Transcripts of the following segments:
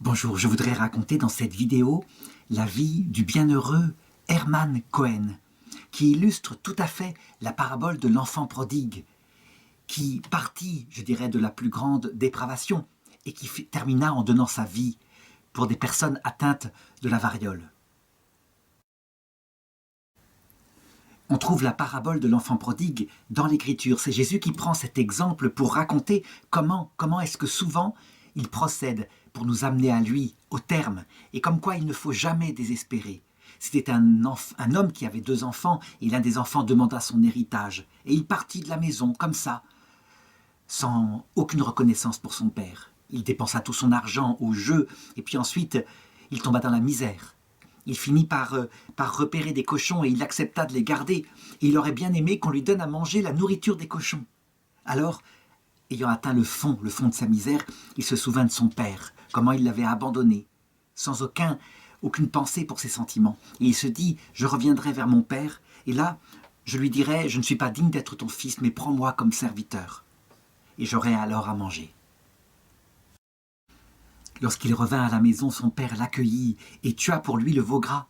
Bonjour, je voudrais raconter dans cette vidéo la vie du bienheureux Hermann Cohen, qui illustre tout à fait la parabole de l'enfant prodigue, qui partit, je dirais, de la plus grande dépravation et qui termina en donnant sa vie pour des personnes atteintes de la variole. On trouve la parabole de l'enfant prodigue dans l'Écriture. C'est Jésus qui prend cet exemple pour raconter comment est-ce que souvent il procède pour nous amener à lui, au terme, et comme quoi il ne faut jamais désespérer. C'était un homme qui avait 2 enfants, et l'un des enfants demanda son héritage, et il partit de la maison, comme ça, sans aucune reconnaissance pour son père. Il dépensa tout son argent au jeu, et puis ensuite, il tomba dans la misère. Il finit par repérer des cochons, et il accepta de les garder, et il aurait bien aimé qu'on lui donne à manger la nourriture des cochons. Alors, ayant atteint le fond de sa misère, il se souvint de son père, comment il l'avait abandonné, sans aucune pensée pour ses sentiments. Et il se dit, je reviendrai vers mon père, et là, je lui dirai, je ne suis pas digne d'être ton fils, mais prends-moi comme serviteur. Et j'aurai alors à manger. Lorsqu'il revint à la maison, son père l'accueillit et tua pour lui le veau gras.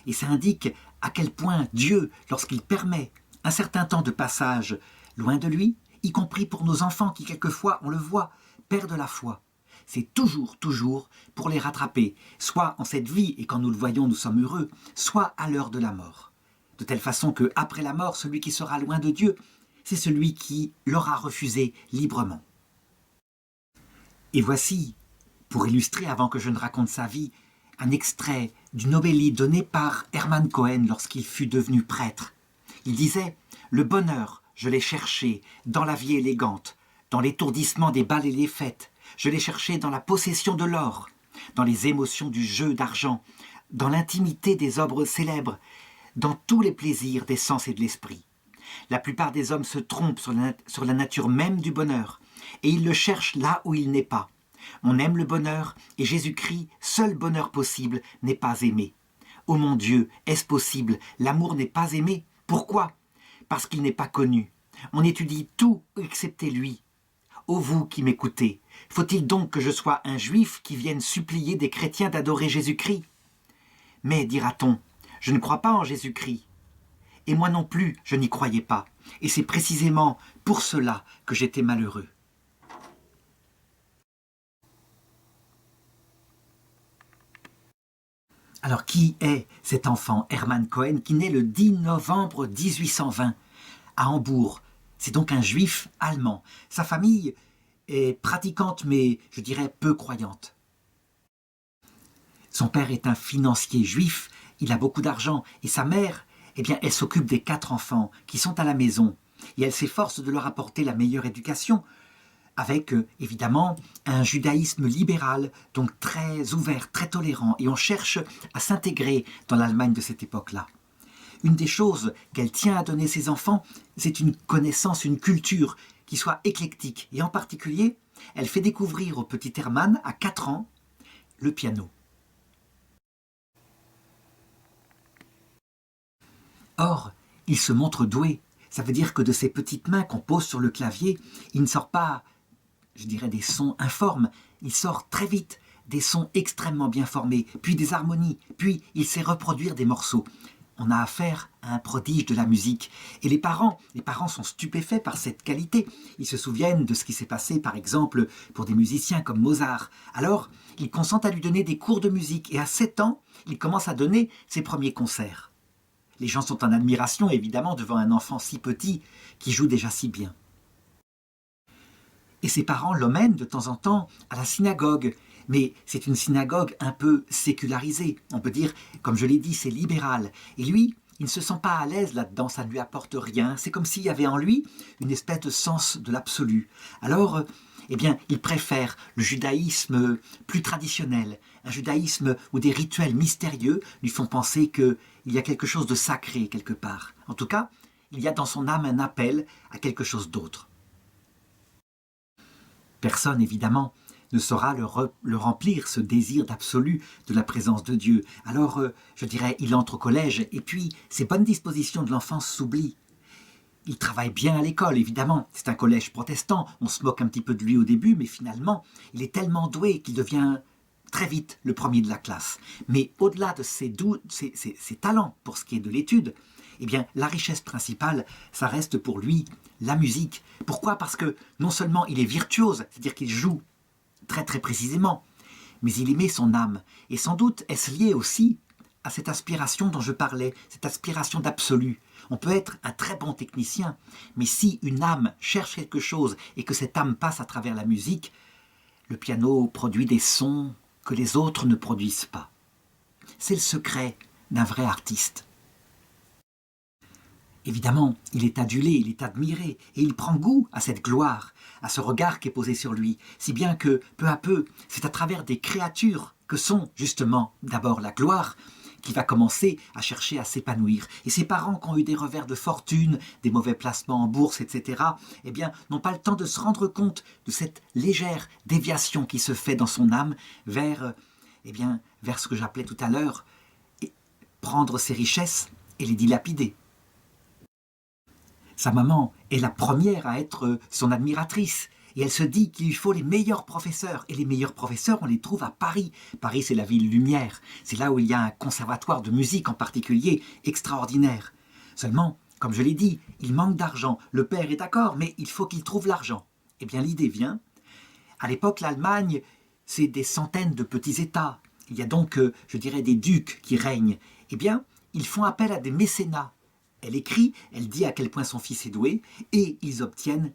Et ça indique à quel point Dieu, lorsqu'il permet un certain temps de passage loin de lui, y compris pour nos enfants qui quelquefois, on le voit, perdent la foi. C'est toujours pour les rattraper, soit en cette vie et quand nous le voyons nous sommes heureux, soit à l'heure de la mort. De telle façon qu'après la mort, celui qui sera loin de Dieu, c'est celui qui l'aura refusé librement. Et voici, pour illustrer, avant que je ne raconte sa vie, un extrait d'une homélie donnée par Hermann Cohen lorsqu'il fut devenu prêtre. Il disait « Le bonheur, je l'ai cherché dans la vie élégante, dans l'étourdissement des bals et les fêtes. Je l'ai cherché dans la possession de l'or, dans les émotions du jeu d'argent, dans l'intimité des œuvres célèbres, dans tous les plaisirs des sens et de l'esprit. La plupart des hommes se trompent sur la nature même du bonheur, et ils le cherchent là où il n'est pas. On aime le bonheur, et Jésus-Christ, seul bonheur possible, n'est pas aimé. Ô mon Dieu, est-ce possible? L'amour n'est pas aimé. Pourquoi? Parce qu'il n'est pas connu. On étudie tout excepté lui. Ô vous qui m'écoutez, faut-il donc que je sois un juif qui vienne supplier des chrétiens d'adorer Jésus-Christ? Mais, dira-t-on, je ne crois pas en Jésus-Christ. Et moi non plus, je n'y croyais pas. Et c'est précisément pour cela que j'étais malheureux. Alors, qui est cet enfant, Hermann Cohen, qui naît le 10 novembre 1820 à Hambourg? C'est donc un juif allemand. Sa famille est pratiquante, mais je dirais peu croyante. Son père est un financier juif, il a beaucoup d'argent, et sa mère, eh bien, elle s'occupe des 4 enfants qui sont à la maison, et elle s'efforce de leur apporter la meilleure éducation, avec évidemment un judaïsme libéral, donc très ouvert, très tolérant, et on cherche à s'intégrer dans l'Allemagne de cette époque-là. Une des choses qu'elle tient à donner ses enfants, c'est une connaissance, une culture qui soit éclectique, et en particulier, elle fait découvrir au petit Hermann, à 4 ans, le piano. Or, il se montre doué. Ça veut dire que de ses petites mains qu'on pose sur le clavier, il ne sort pas, je dirais, des sons informes, il sort très vite des sons extrêmement bien formés, puis des harmonies, puis il sait reproduire des morceaux. On a affaire à un prodige de la musique. Et les parents sont stupéfaits par cette qualité. Ils se souviennent de ce qui s'est passé, par exemple, pour des musiciens comme Mozart. Alors, ils consentent à lui donner des cours de musique. Et à 7 ans, il commence à donner ses premiers concerts. Les gens sont en admiration, évidemment, devant un enfant si petit qui joue déjà si bien. Et ses parents l'emmènent de temps en temps à la synagogue. Mais c'est une synagogue un peu sécularisée. On peut dire, comme je l'ai dit, c'est libéral. Et lui, il ne se sent pas à l'aise là-dedans, ça ne lui apporte rien. C'est comme s'il y avait en lui une espèce de sens de l'absolu. Alors, eh bien, il préfère le judaïsme plus traditionnel, un judaïsme où des rituels mystérieux lui font penser qu'il y a quelque chose de sacré quelque part. En tout cas, il y a dans son âme un appel à quelque chose d'autre. Personne, évidemment, ne saura le remplir, ce désir d'absolu de la présence de Dieu. Alors, je dirais, il entre au collège, et puis ses bonnes dispositions de l'enfance s'oublient. Il travaille bien à l'école, évidemment. C'est un collège protestant. On se moque un petit peu de lui au début, mais finalement, il est tellement doué qu'il devient très vite le premier de la classe. Mais au-delà de ses talents pour ce qui est de l'étude, eh bien, la richesse principale, ça reste pour lui la musique. Pourquoi? Parce que non seulement il est virtuose, c'est-à-dire qu'il joue très très précisément, mais il aimait son âme. Et sans doute est-ce lié aussi à cette aspiration dont je parlais, cette aspiration d'absolu. On peut être un très bon technicien, mais si une âme cherche quelque chose et que cette âme passe à travers la musique, le piano produit des sons que les autres ne produisent pas. C'est le secret d'un vrai artiste. Évidemment, il est adulé, il est admiré, et il prend goût à cette gloire, à ce regard qui est posé sur lui, si bien que, peu à peu, c'est à travers des créatures que sont, justement, d'abord la gloire, qu'il va commencer à chercher à s'épanouir. Et ses parents qui ont eu des revers de fortune, des mauvais placements en bourse, etc., eh bien, n'ont pas le temps de se rendre compte de cette légère déviation qui se fait dans son âme vers, vers ce que j'appelais tout à l'heure, prendre ses richesses et les dilapider. Sa maman est la première à être son admiratrice. Et elle se dit qu'il lui faut les meilleurs professeurs. Et les meilleurs professeurs, on les trouve à Paris. Paris, c'est la ville lumière. C'est là où il y a un conservatoire de musique en particulier extraordinaire. Seulement, comme je l'ai dit, il manque d'argent. Le père est d'accord, mais il faut qu'il trouve l'argent. Eh bien, l'idée vient. À l'époque, l'Allemagne, c'est des centaines de petits États. Il y a donc, je dirais, des ducs qui règnent. Eh bien, ils font appel à des mécénats. Elle écrit, elle dit à quel point son fils est doué, et ils obtiennent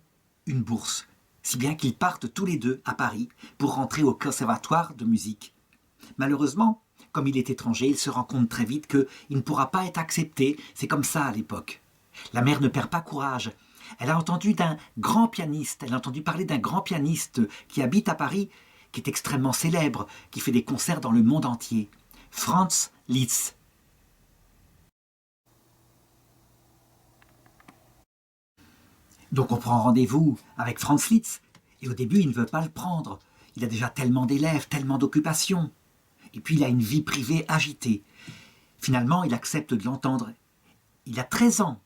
une bourse, si bien qu'ils partent tous les deux à Paris pour rentrer au conservatoire de musique. Malheureusement, comme il est étranger, il se rend compte très vite qu'il ne pourra pas être accepté, c'est comme ça à l'époque. La mère ne perd pas courage. Elle a entendu d'un grand pianiste, elle a entendu parler d'un grand pianiste qui habite à Paris, qui est extrêmement célèbre, qui fait des concerts dans le monde entier. Franz Liszt. Donc on prend rendez-vous avec Franz Liszt, et au début il ne veut pas le prendre. Il a déjà tellement d'élèves, tellement d'occupations. Et puis il a une vie privée agitée. Finalement, il accepte de l'entendre. Il a 13 ans,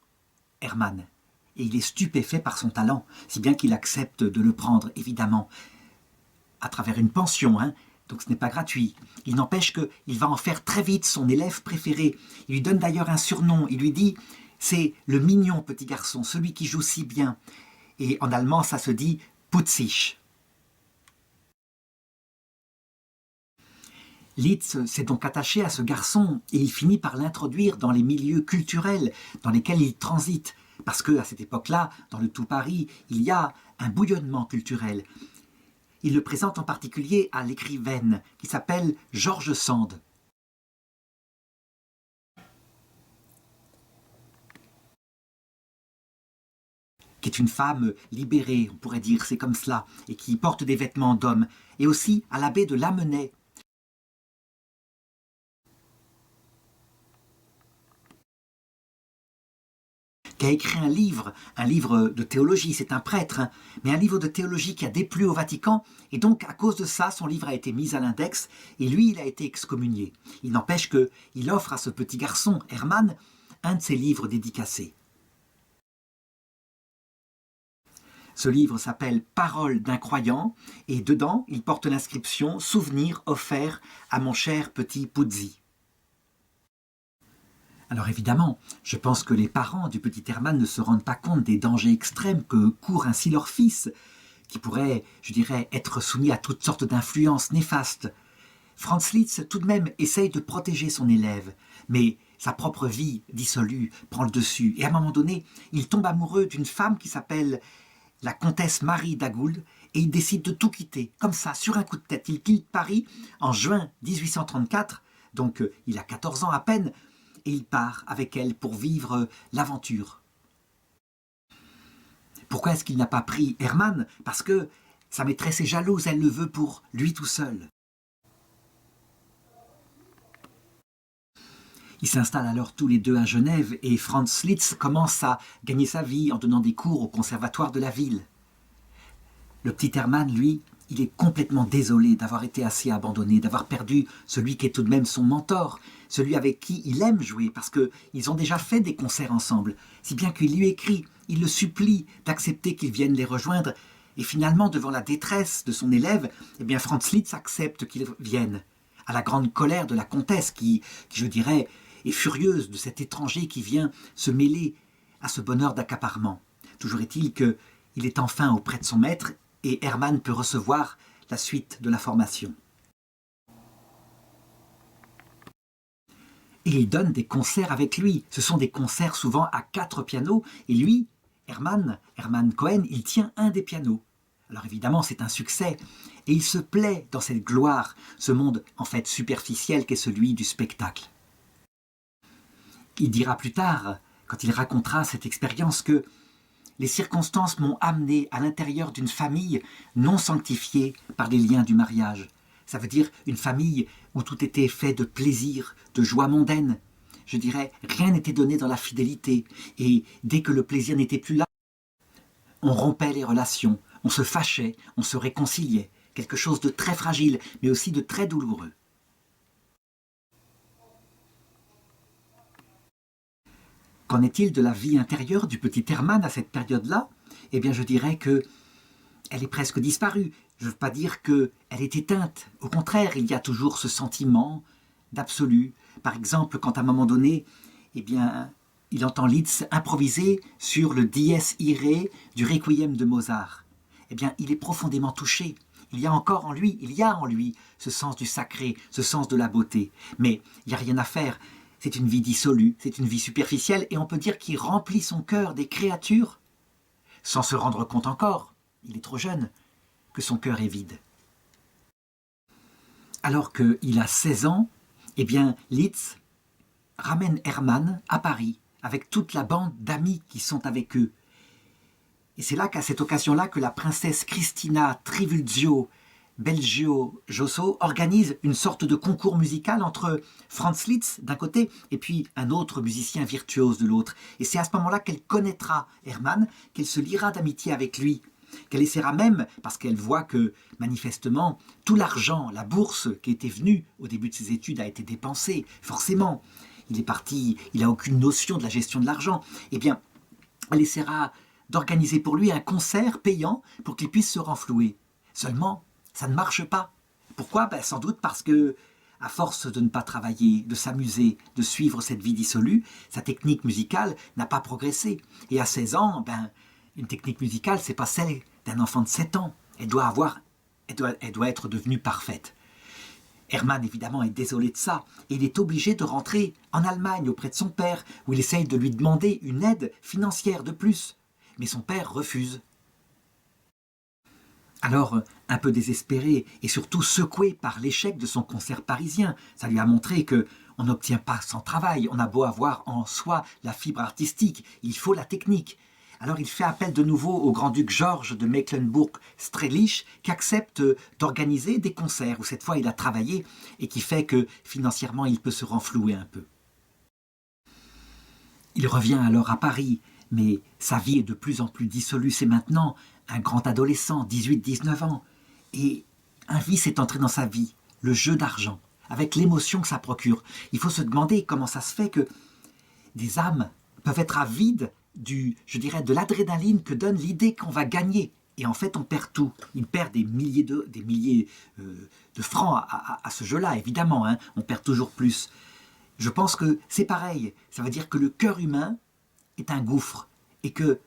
Hermann, et il est stupéfait par son talent, si bien qu'il accepte de le prendre, évidemment, à travers une pension, donc ce n'est pas gratuit. Il n'empêche qu'il va en faire très vite son élève préféré. Il lui donne d'ailleurs un surnom, il lui dit... C'est le mignon petit garçon, celui qui joue si bien. Et en allemand, ça se dit putzig. Liszt s'est donc attaché à ce garçon et il finit par l'introduire dans les milieux culturels dans lesquels il transite. Parce qu'à cette époque-là, dans le tout Paris, il y a un bouillonnement culturel. Il le présente en particulier à l'écrivaine qui s'appelle George Sand. Qui est une femme libérée, on pourrait dire, c'est comme cela, et qui porte des vêtements d'homme, et aussi à l'abbé de Lamennais. Qui a écrit un livre de théologie, c'est un prêtre, mais un livre de théologie qui a déplu au Vatican, et donc à cause de ça, son livre a été mis à l'index, et lui, il a été excommunié. Il n'empêche qu'il offre à ce petit garçon, Hermann, un de ses livres dédicacés. Ce livre s'appelle « Paroles d'un croyant » et dedans, il porte l'inscription « Souvenir offert à mon cher petit Puzzi ». Alors évidemment, je pense que les parents du petit Hermann ne se rendent pas compte des dangers extrêmes que court ainsi leur fils, qui pourrait, je dirais, être soumis à toutes sortes d'influences néfastes. Franz Liszt, tout de même, essaye de protéger son élève, mais sa propre vie dissolue prend le dessus. Et à un moment donné, il tombe amoureux d'une femme qui s'appelle la comtesse Marie d'Agoult, et il décide de tout quitter, comme ça, sur un coup de tête. Il quitte Paris en juin 1834, donc il a 14 ans à peine, et il part avec elle pour vivre l'aventure. Pourquoi est-ce qu'il n'a pas pris Hermann? Parce que sa maîtresse est jalouse, elle le veut pour lui tout seul. Ils s'installent alors tous les deux à Genève et Franz Liszt commence à gagner sa vie en donnant des cours au conservatoire de la ville. Le petit Hermann, lui, il est complètement désolé d'avoir été assez abandonné, d'avoir perdu celui qui est tout de même son mentor, celui avec qui il aime jouer, parce qu'ils ont déjà fait des concerts ensemble, si bien qu'il lui écrit, il le supplie d'accepter qu'il vienne les rejoindre, Et finalement, devant la détresse de son élève, eh bien Franz Liszt accepte qu'il vienne, à la grande colère de la comtesse qui, je dirais, est furieuse de cet étranger qui vient se mêler à ce bonheur d'accaparement. Toujours est-il qu'il est enfin auprès de son maître et Hermann peut recevoir la suite de la formation. Et il donne des concerts avec lui. Ce sont des concerts souvent à 4 pianos. Et lui, Hermann Cohen, il tient un des pianos. Alors évidemment, c'est un succès. Et il se plaît dans cette gloire, ce monde en fait superficiel qu'est celui du spectacle. Il dira plus tard, quand il racontera cette expérience, que les circonstances m'ont amené à l'intérieur d'une famille non sanctifiée par les liens du mariage. Ça veut dire une famille où tout était fait de plaisir, de joie mondaine. Je dirais, rien n'était donné dans la fidélité. Et dès que le plaisir n'était plus là, on rompait les relations, on se fâchait, on se réconciliait. Quelque chose de très fragile, mais aussi de très douloureux. Qu'en est-il de la vie intérieure du petit Hermann à cette période-là? Eh bien, je dirais que elle est presque disparue. Je ne veux pas dire qu'elle est éteinte. Au contraire, il y a toujours ce sentiment d'absolu. Par exemple, quand à un moment donné, eh bien, il entend Liszt improviser sur le Dies Irae du Requiem de Mozart. Eh bien, il est profondément touché. Il y a en lui ce sens du sacré, ce sens de la beauté. Mais il n'y a rien à faire. C'est une vie dissolue, c'est une vie superficielle, et on peut dire qu'il remplit son cœur des créatures, sans se rendre compte encore, il est trop jeune, que son cœur est vide. Alors qu'il a 16 ans, eh bien, Liszt ramène Hermann à Paris, avec toute la bande d'amis qui sont avec eux. Et c'est là qu'à cette occasion-là que la princesse Cristina Trivulzio Belgio-Josso organise une sorte de concours musical entre Franz Liszt d'un côté et puis un autre musicien virtuose de l'autre. Et c'est à ce moment-là qu'elle connaîtra Hermann, qu'elle se liera d'amitié avec lui, qu'elle essaiera même, parce qu'elle voit que manifestement tout l'argent, la bourse qui était venue au début de ses études a été dépensée, forcément. Il est parti, il n'a aucune notion de la gestion de l'argent. Eh bien, elle essaiera d'organiser pour lui un concert payant pour qu'il puisse se renflouer. Seulement, ça ne marche pas. Pourquoi? Sans doute parce que, à force de ne pas travailler, de s'amuser, de suivre cette vie dissolue, sa technique musicale n'a pas progressé. Et à 16 ans, une technique musicale, c'est pas celle d'un enfant de 7 ans. Elle doit être devenue parfaite. Hermann, évidemment, est désolé de ça. Et il est obligé de rentrer en Allemagne auprès de son père, où il essaye de lui demander une aide financière de plus. Mais son père refuse. Alors, un peu désespéré et surtout secoué par l'échec de son concert parisien, ça lui a montré qu'on n'obtient pas sans travail, on a beau avoir en soi la fibre artistique, il faut la technique. Alors il fait appel de nouveau au grand-duc Georges de Mecklembourg-Strelitz qui accepte d'organiser des concerts où cette fois il a travaillé et qui fait que financièrement il peut se renflouer un peu. Il revient alors à Paris, mais sa vie est de plus en plus dissolue, c'est maintenant un grand adolescent, 18-19 ans, et un vice est entré dans sa vie, le jeu d'argent, avec l'émotion que ça procure. Il faut se demander comment ça se fait que des âmes peuvent être avides de l'adrénaline que donne l'idée qu'on va gagner. Et en fait, on perd tout. Il perd des milliers de francs à ce jeu-là, évidemment. On perd toujours plus. Je pense que c'est pareil. Ça veut dire que le cœur humain est un gouffre et que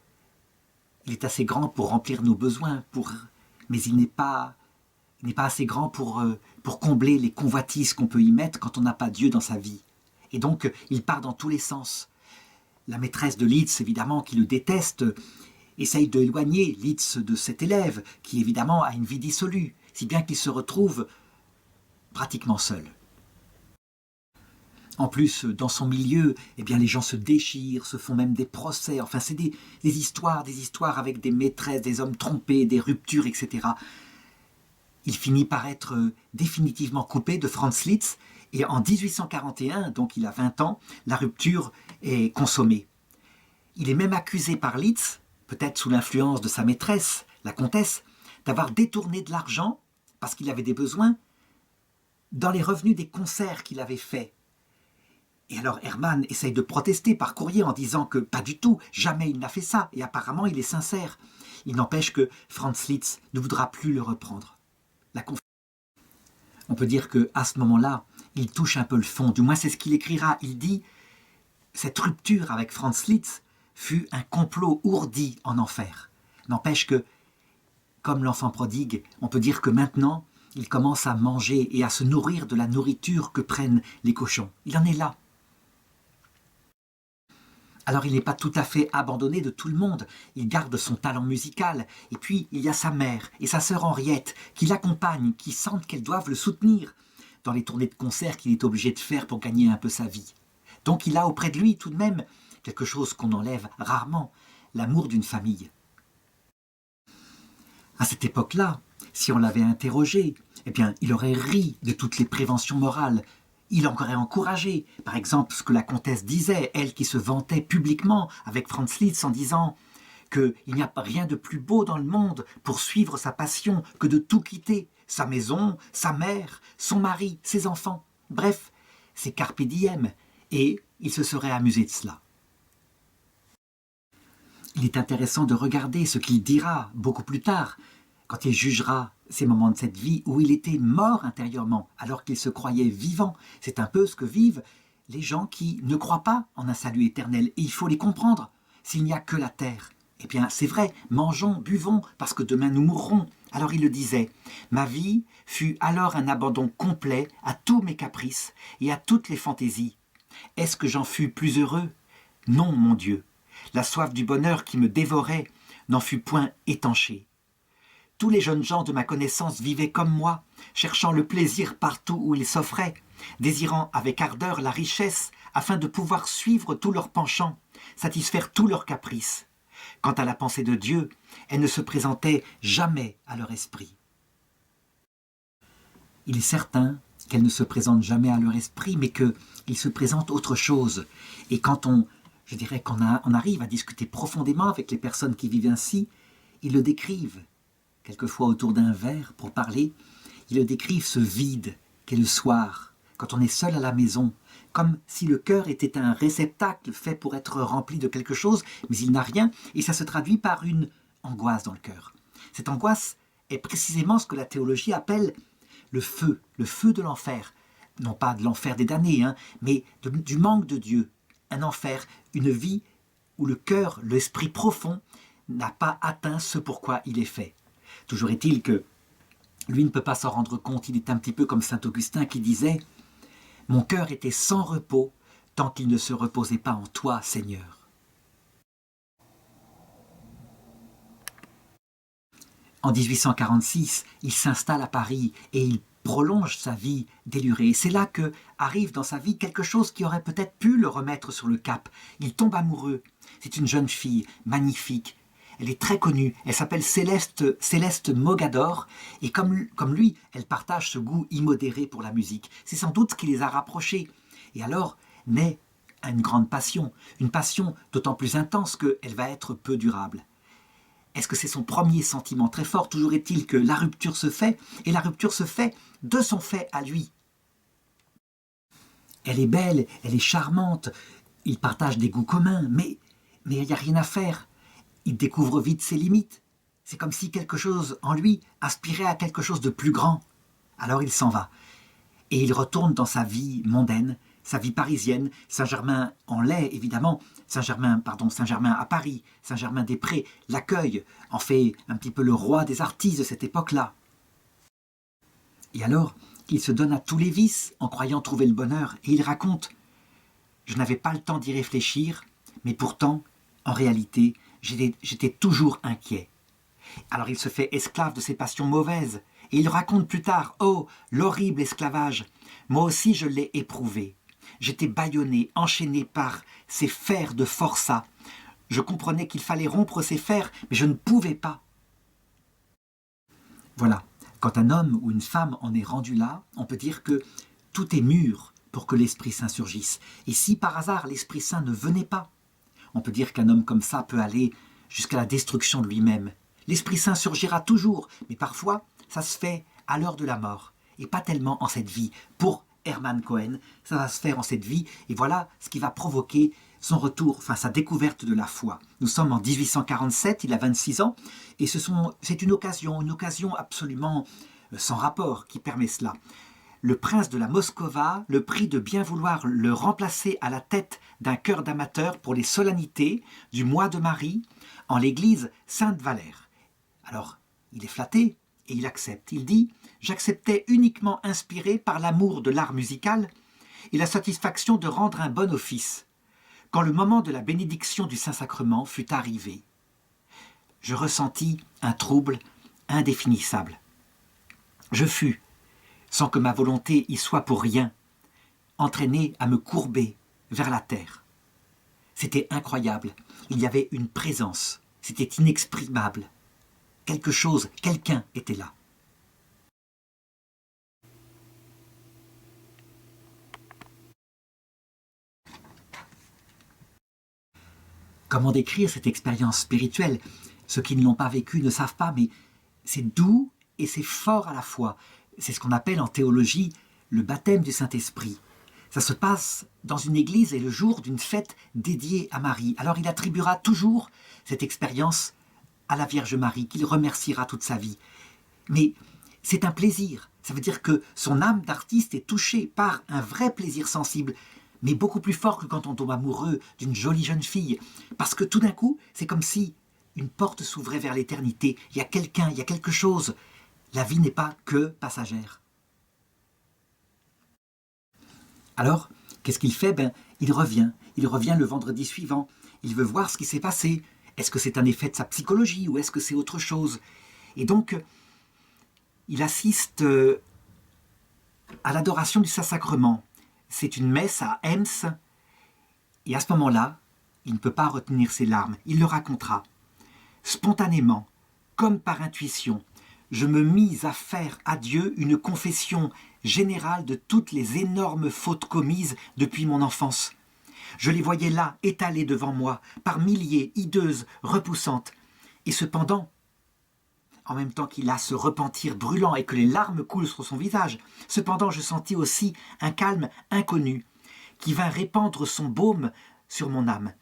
il est assez grand pour remplir nos besoins, mais il n'est pas assez grand pour combler les convoitises qu'on peut y mettre quand on n'a pas Dieu dans sa vie. Et donc, il part dans tous les sens. La maîtresse de Liszt, évidemment, qui le déteste, essaye d'éloigner Liszt de cet élève, qui évidemment a une vie dissolue, si bien qu'il se retrouve pratiquement seul. En plus, dans son milieu, eh bien, les gens se déchirent, se font même des procès. Enfin, c'est des histoires avec des maîtresses, des hommes trompés, des ruptures, etc. Il finit par être définitivement coupé de Franz Liszt. Et en 1841, donc il a 20 ans, la rupture est consommée. Il est même accusé par Liszt, peut-être sous l'influence de sa maîtresse, la comtesse, d'avoir détourné de l'argent, parce qu'il avait des besoins, dans les revenus des concerts qu'il avait faits. Et alors Hermann essaye de protester par courrier en disant que pas du tout, jamais il n'a fait ça, et apparemment il est sincère. Il n'empêche que Franz Liszt ne voudra plus le reprendre. On peut dire qu'à ce moment-là, il touche un peu le fond, du moins c'est ce qu'il écrira. Il dit « Cette rupture avec Franz Liszt fut un complot ourdi en enfer. » N'empêche que, comme l'enfant prodigue, on peut dire que maintenant, il commence à manger et à se nourrir de la nourriture que prennent les cochons. Il en est là. Alors il n'est pas tout à fait abandonné de tout le monde, il garde son talent musical, et puis il y a sa mère et sa sœur Henriette qui l'accompagnent, qui sentent qu'elles doivent le soutenir dans les tournées de concerts qu'il est obligé de faire pour gagner un peu sa vie. Donc il a auprès de lui tout de même quelque chose qu'on enlève rarement, l'amour d'une famille. À cette époque-là, si on l'avait interrogé, eh bien, il aurait ri de toutes les préventions morales. Il aurait encouragé, par exemple, ce que la comtesse disait, elle qui se vantait publiquement avec Franz Liszt en disant qu'il n'y a rien de plus beau dans le monde pour suivre sa passion que de tout quitter, sa maison, sa mère, son mari, ses enfants. Bref, c'est carpe diem, et il se serait amusé de cela. Il est intéressant de regarder ce qu'il dira beaucoup plus tard, quand il jugera ces moments de cette vie où il était mort intérieurement, alors qu'il se croyait vivant. C'est un peu ce que vivent les gens qui ne croient pas en un salut éternel. Et il faut les comprendre. S'il n'y a que la terre, eh bien c'est vrai, mangeons, buvons, parce que demain nous mourrons. Alors il le disait, « Ma vie fut alors un abandon complet à tous mes caprices et à toutes les fantaisies. Est-ce que j'en fus plus heureux? Non, mon Dieu. La soif du bonheur qui me dévorait n'en fut point étanchée. Tous les jeunes gens de ma connaissance vivaient comme moi, cherchant le plaisir partout où il s'offrait, désirant avec ardeur la richesse afin de pouvoir suivre tous leurs penchants, satisfaire tous leurs caprices. Quant à la pensée de Dieu, elle ne se présentait jamais à leur esprit. » Il est certain qu'elle ne se présente jamais à leur esprit, mais qu'il se présente autre chose. Et quand on arrive à discuter profondément avec les personnes qui vivent ainsi, ils le décrivent. Quelquefois autour d'un verre, pour parler, ils le décrivent ce vide qu'est le soir, quand on est seul à la maison, comme si le cœur était un réceptacle fait pour être rempli de quelque chose, mais il n'a rien, et ça se traduit par une angoisse dans le cœur. Cette angoisse est précisément ce que la théologie appelle le feu de l'enfer. Non pas de l'enfer des damnés, mais du manque de Dieu. Un enfer, une vie où le cœur, l'esprit profond, n'a pas atteint ce pourquoi il est fait. Toujours est-il que lui ne peut pas s'en rendre compte, il est un petit peu comme saint Augustin qui disait « Mon cœur était sans repos tant qu'il ne se reposait pas en toi, Seigneur. » En 1846, il s'installe à Paris et il prolonge sa vie délurée. C'est là que arrive dans sa vie quelque chose qui aurait peut-être pu le remettre sur le cap. Il tombe amoureux. C'est une jeune fille magnifique. Elle est très connue, elle s'appelle Céleste Mogador, et comme lui, elle partage ce goût immodéré pour la musique. C'est sans doute ce qui les a rapprochés. Et alors naît une grande passion, une passion d'autant plus intense qu'elle va être peu durable. Est-ce que c'est son premier sentiment très fort? Toujours est-il que la rupture se fait, et la rupture se fait de son fait à lui. Elle est belle, elle est charmante, ils partagent des goûts communs, mais il n'y a rien à faire. Il découvre vite ses limites. C'est comme si quelque chose en lui aspirait à quelque chose de plus grand. Alors il s'en va. Et il retourne dans sa vie mondaine, sa vie parisienne. Saint-Germain-en-Laye, évidemment. Saint-Germain à Paris. Saint-Germain-des-Prés l'accueille, en fait un petit peu le roi des artistes de cette époque-là. Et alors, il se donne à tous les vices en croyant trouver le bonheur. Et il raconte « Je n'avais pas le temps d'y réfléchir, mais pourtant, en réalité, j'étais toujours inquiet. » Alors il se fait esclave de ses passions mauvaises. Et il raconte plus tard « Oh, l'horrible esclavage! Moi aussi je l'ai éprouvé. J'étais bâillonné, enchaîné par ces fers de forçat. Je comprenais qu'il fallait rompre ces fers, mais je ne pouvais pas. » Voilà. Quand un homme ou une femme en est rendu là, on peut dire que tout est mûr pour que l'Esprit Saint surgisse. Et si par hasard l'Esprit Saint ne venait pas, on peut dire qu'un homme comme ça peut aller jusqu'à la destruction de lui-même. L'Esprit Saint surgira toujours, mais parfois, ça se fait à l'heure de la mort, et pas tellement en cette vie, pour Hermann Cohen. Ça va se faire en cette vie, et voilà ce qui va provoquer son retour, enfin sa découverte de la foi. Nous sommes en 1847, il a 26 ans, et c'est une occasion absolument sans rapport qui permet cela. Le prince de la Moscova le prie de bien vouloir le remplacer à la tête d'un chœur d'amateurs pour les solennités du mois de Marie en l'église Sainte-Valère. Alors, il est flatté et il accepte. Il dit « J'acceptais uniquement inspiré par l'amour de l'art musical et la satisfaction de rendre un bon office. Quand le moment de la bénédiction du Saint-Sacrement fut arrivé, je ressentis un trouble indéfinissable. Je fus, sans que ma volonté y soit pour rien, entraîné à me courber vers la terre. C'était incroyable, il y avait une présence, c'était inexprimable. Quelque chose, quelqu'un était là. » Comment décrire cette expérience spirituelle? Ceux qui ne l'ont pas vécue ne savent pas, mais c'est doux et c'est fort à la fois. C'est ce qu'on appelle en théologie le baptême du Saint-Esprit. Ça se passe dans une église et le jour d'une fête dédiée à Marie. Alors il attribuera toujours cette expérience à la Vierge Marie, qu'il remerciera toute sa vie. Mais c'est un plaisir. Ça veut dire que son âme d'artiste est touchée par un vrai plaisir sensible, mais beaucoup plus fort que quand on tombe amoureux d'une jolie jeune fille. Parce que tout d'un coup, c'est comme si une porte s'ouvrait vers l'éternité. Il y a quelqu'un, il y a quelque chose. La vie n'est pas que passagère. Alors, qu'est-ce qu'il fait? Il revient le vendredi suivant. Il veut voir ce qui s'est passé. Est-ce que c'est un effet de sa psychologie ou est-ce que c'est autre chose? Et donc, il assiste à l'adoration du Saint-Sacrement. C'est une messe à Ems, et à ce moment-là, il ne peut pas retenir ses larmes. Il le racontera. Spontanément, comme par intuition, je me mis à faire à Dieu une confession générale de toutes les énormes fautes commises depuis mon enfance. Je les voyais là, étalées devant moi, par milliers, hideuses, repoussantes. Et cependant, en même temps qu'il a ce repentir brûlant et que les larmes coulent sur son visage, cependant je sentis aussi un calme inconnu qui vint répandre son baume sur mon âme,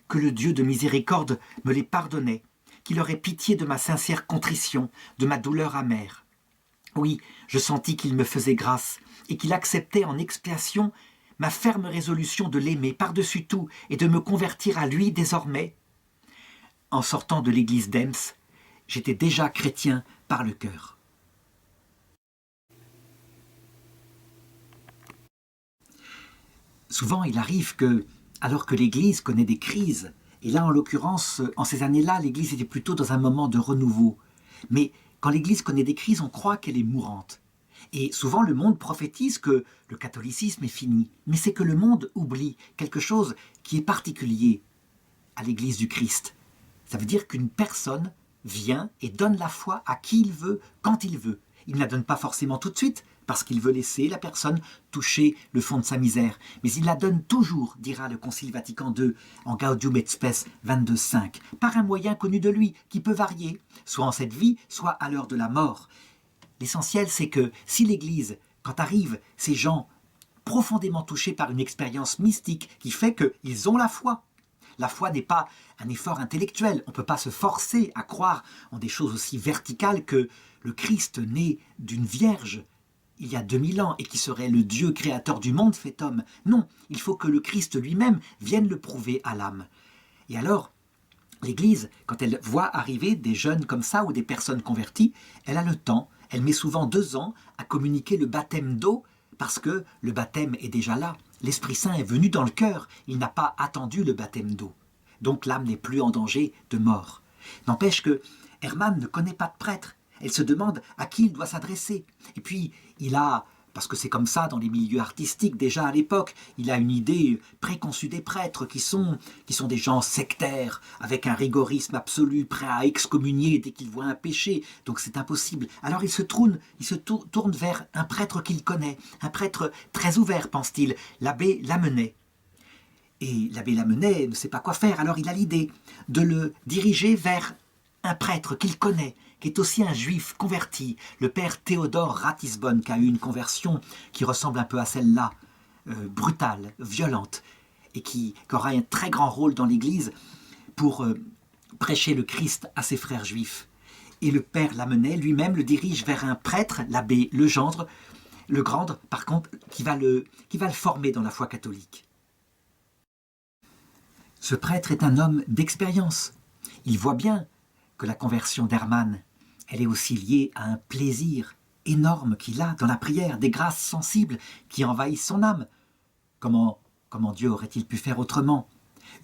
que le Dieu de miséricorde me les pardonnait, qu'il aurait pitié de ma sincère contrition, de ma douleur amère. Oui, je sentis qu'il me faisait grâce et qu'il acceptait en expiation ma ferme résolution de l'aimer par-dessus tout et de me convertir à lui désormais. En sortant de l'église d'Ems, j'étais déjà chrétien par le cœur. Souvent, il arrive que, alors que l'Église connaît des crises, et là, en l'occurrence, en ces années-là, l'Église était plutôt dans un moment de renouveau. Mais quand l'Église connaît des crises, on croit qu'elle est mourante. Et souvent, le monde prophétise que le catholicisme est fini. Mais c'est que le monde oublie quelque chose qui est particulier à l'Église du Christ. Ça veut dire qu'une personne vient et donne la foi à qui il veut, quand il veut. Il ne la donne pas forcément tout de suite, parce qu'il veut laisser la personne toucher le fond de sa misère. Mais il la donne toujours, dira le Concile Vatican II en Gaudium et Spes 22.5, par un moyen connu de lui, qui peut varier, soit en cette vie, soit à l'heure de la mort. L'essentiel, c'est que si l'Église, quand arrivent ces gens profondément touchés par une expérience mystique qui fait qu'ils ont la foi n'est pas un effort intellectuel. On ne peut pas se forcer à croire en des choses aussi verticales que le Christ né d'une vierge il y a 2000 ans et qui serait le Dieu créateur du monde fait homme. Non, il faut que le Christ lui-même vienne le prouver à l'âme. Et alors, l'Église, quand elle voit arriver des jeunes comme ça ou des personnes converties, elle a le temps, elle met souvent 2 ans à communiquer le baptême d'eau parce que le baptême est déjà là. L'Esprit Saint est venu dans le cœur, il n'a pas attendu le baptême d'eau. Donc l'âme n'est plus en danger de mort. N'empêche que Hermann ne connaît pas de prêtre. Elle se demande à qui il doit s'adresser. Et puis, il a, parce que c'est comme ça dans les milieux artistiques déjà à l'époque, il a une idée préconçue des prêtres qui sont des gens sectaires, avec un rigorisme absolu, prêts à excommunier dès qu'ils voient un péché. Donc c'est impossible. Alors il se tourne vers un prêtre qu'il connaît, un prêtre très ouvert, pense-t-il, l'abbé Lamennais. Et l'abbé Lamennais ne sait pas quoi faire, alors il a l'idée de le diriger vers un prêtre qu'il connaît, qui est aussi un juif converti, le père Théodore Ratisbonne, qui a eu une conversion qui ressemble un peu à celle-là, brutale, violente, et qui aura un très grand rôle dans l'Église pour prêcher le Christ à ses frères juifs. Et le père Lamennais lui-même le dirige vers un prêtre, l'abbé Legendre, par contre, qui va le former dans la foi catholique. Ce prêtre est un homme d'expérience. Il voit bien que la conversion d'Hermann, elle est aussi liée à un plaisir énorme qu'il a dans la prière, des grâces sensibles qui envahissent son âme. Comment Dieu aurait-il pu faire autrement?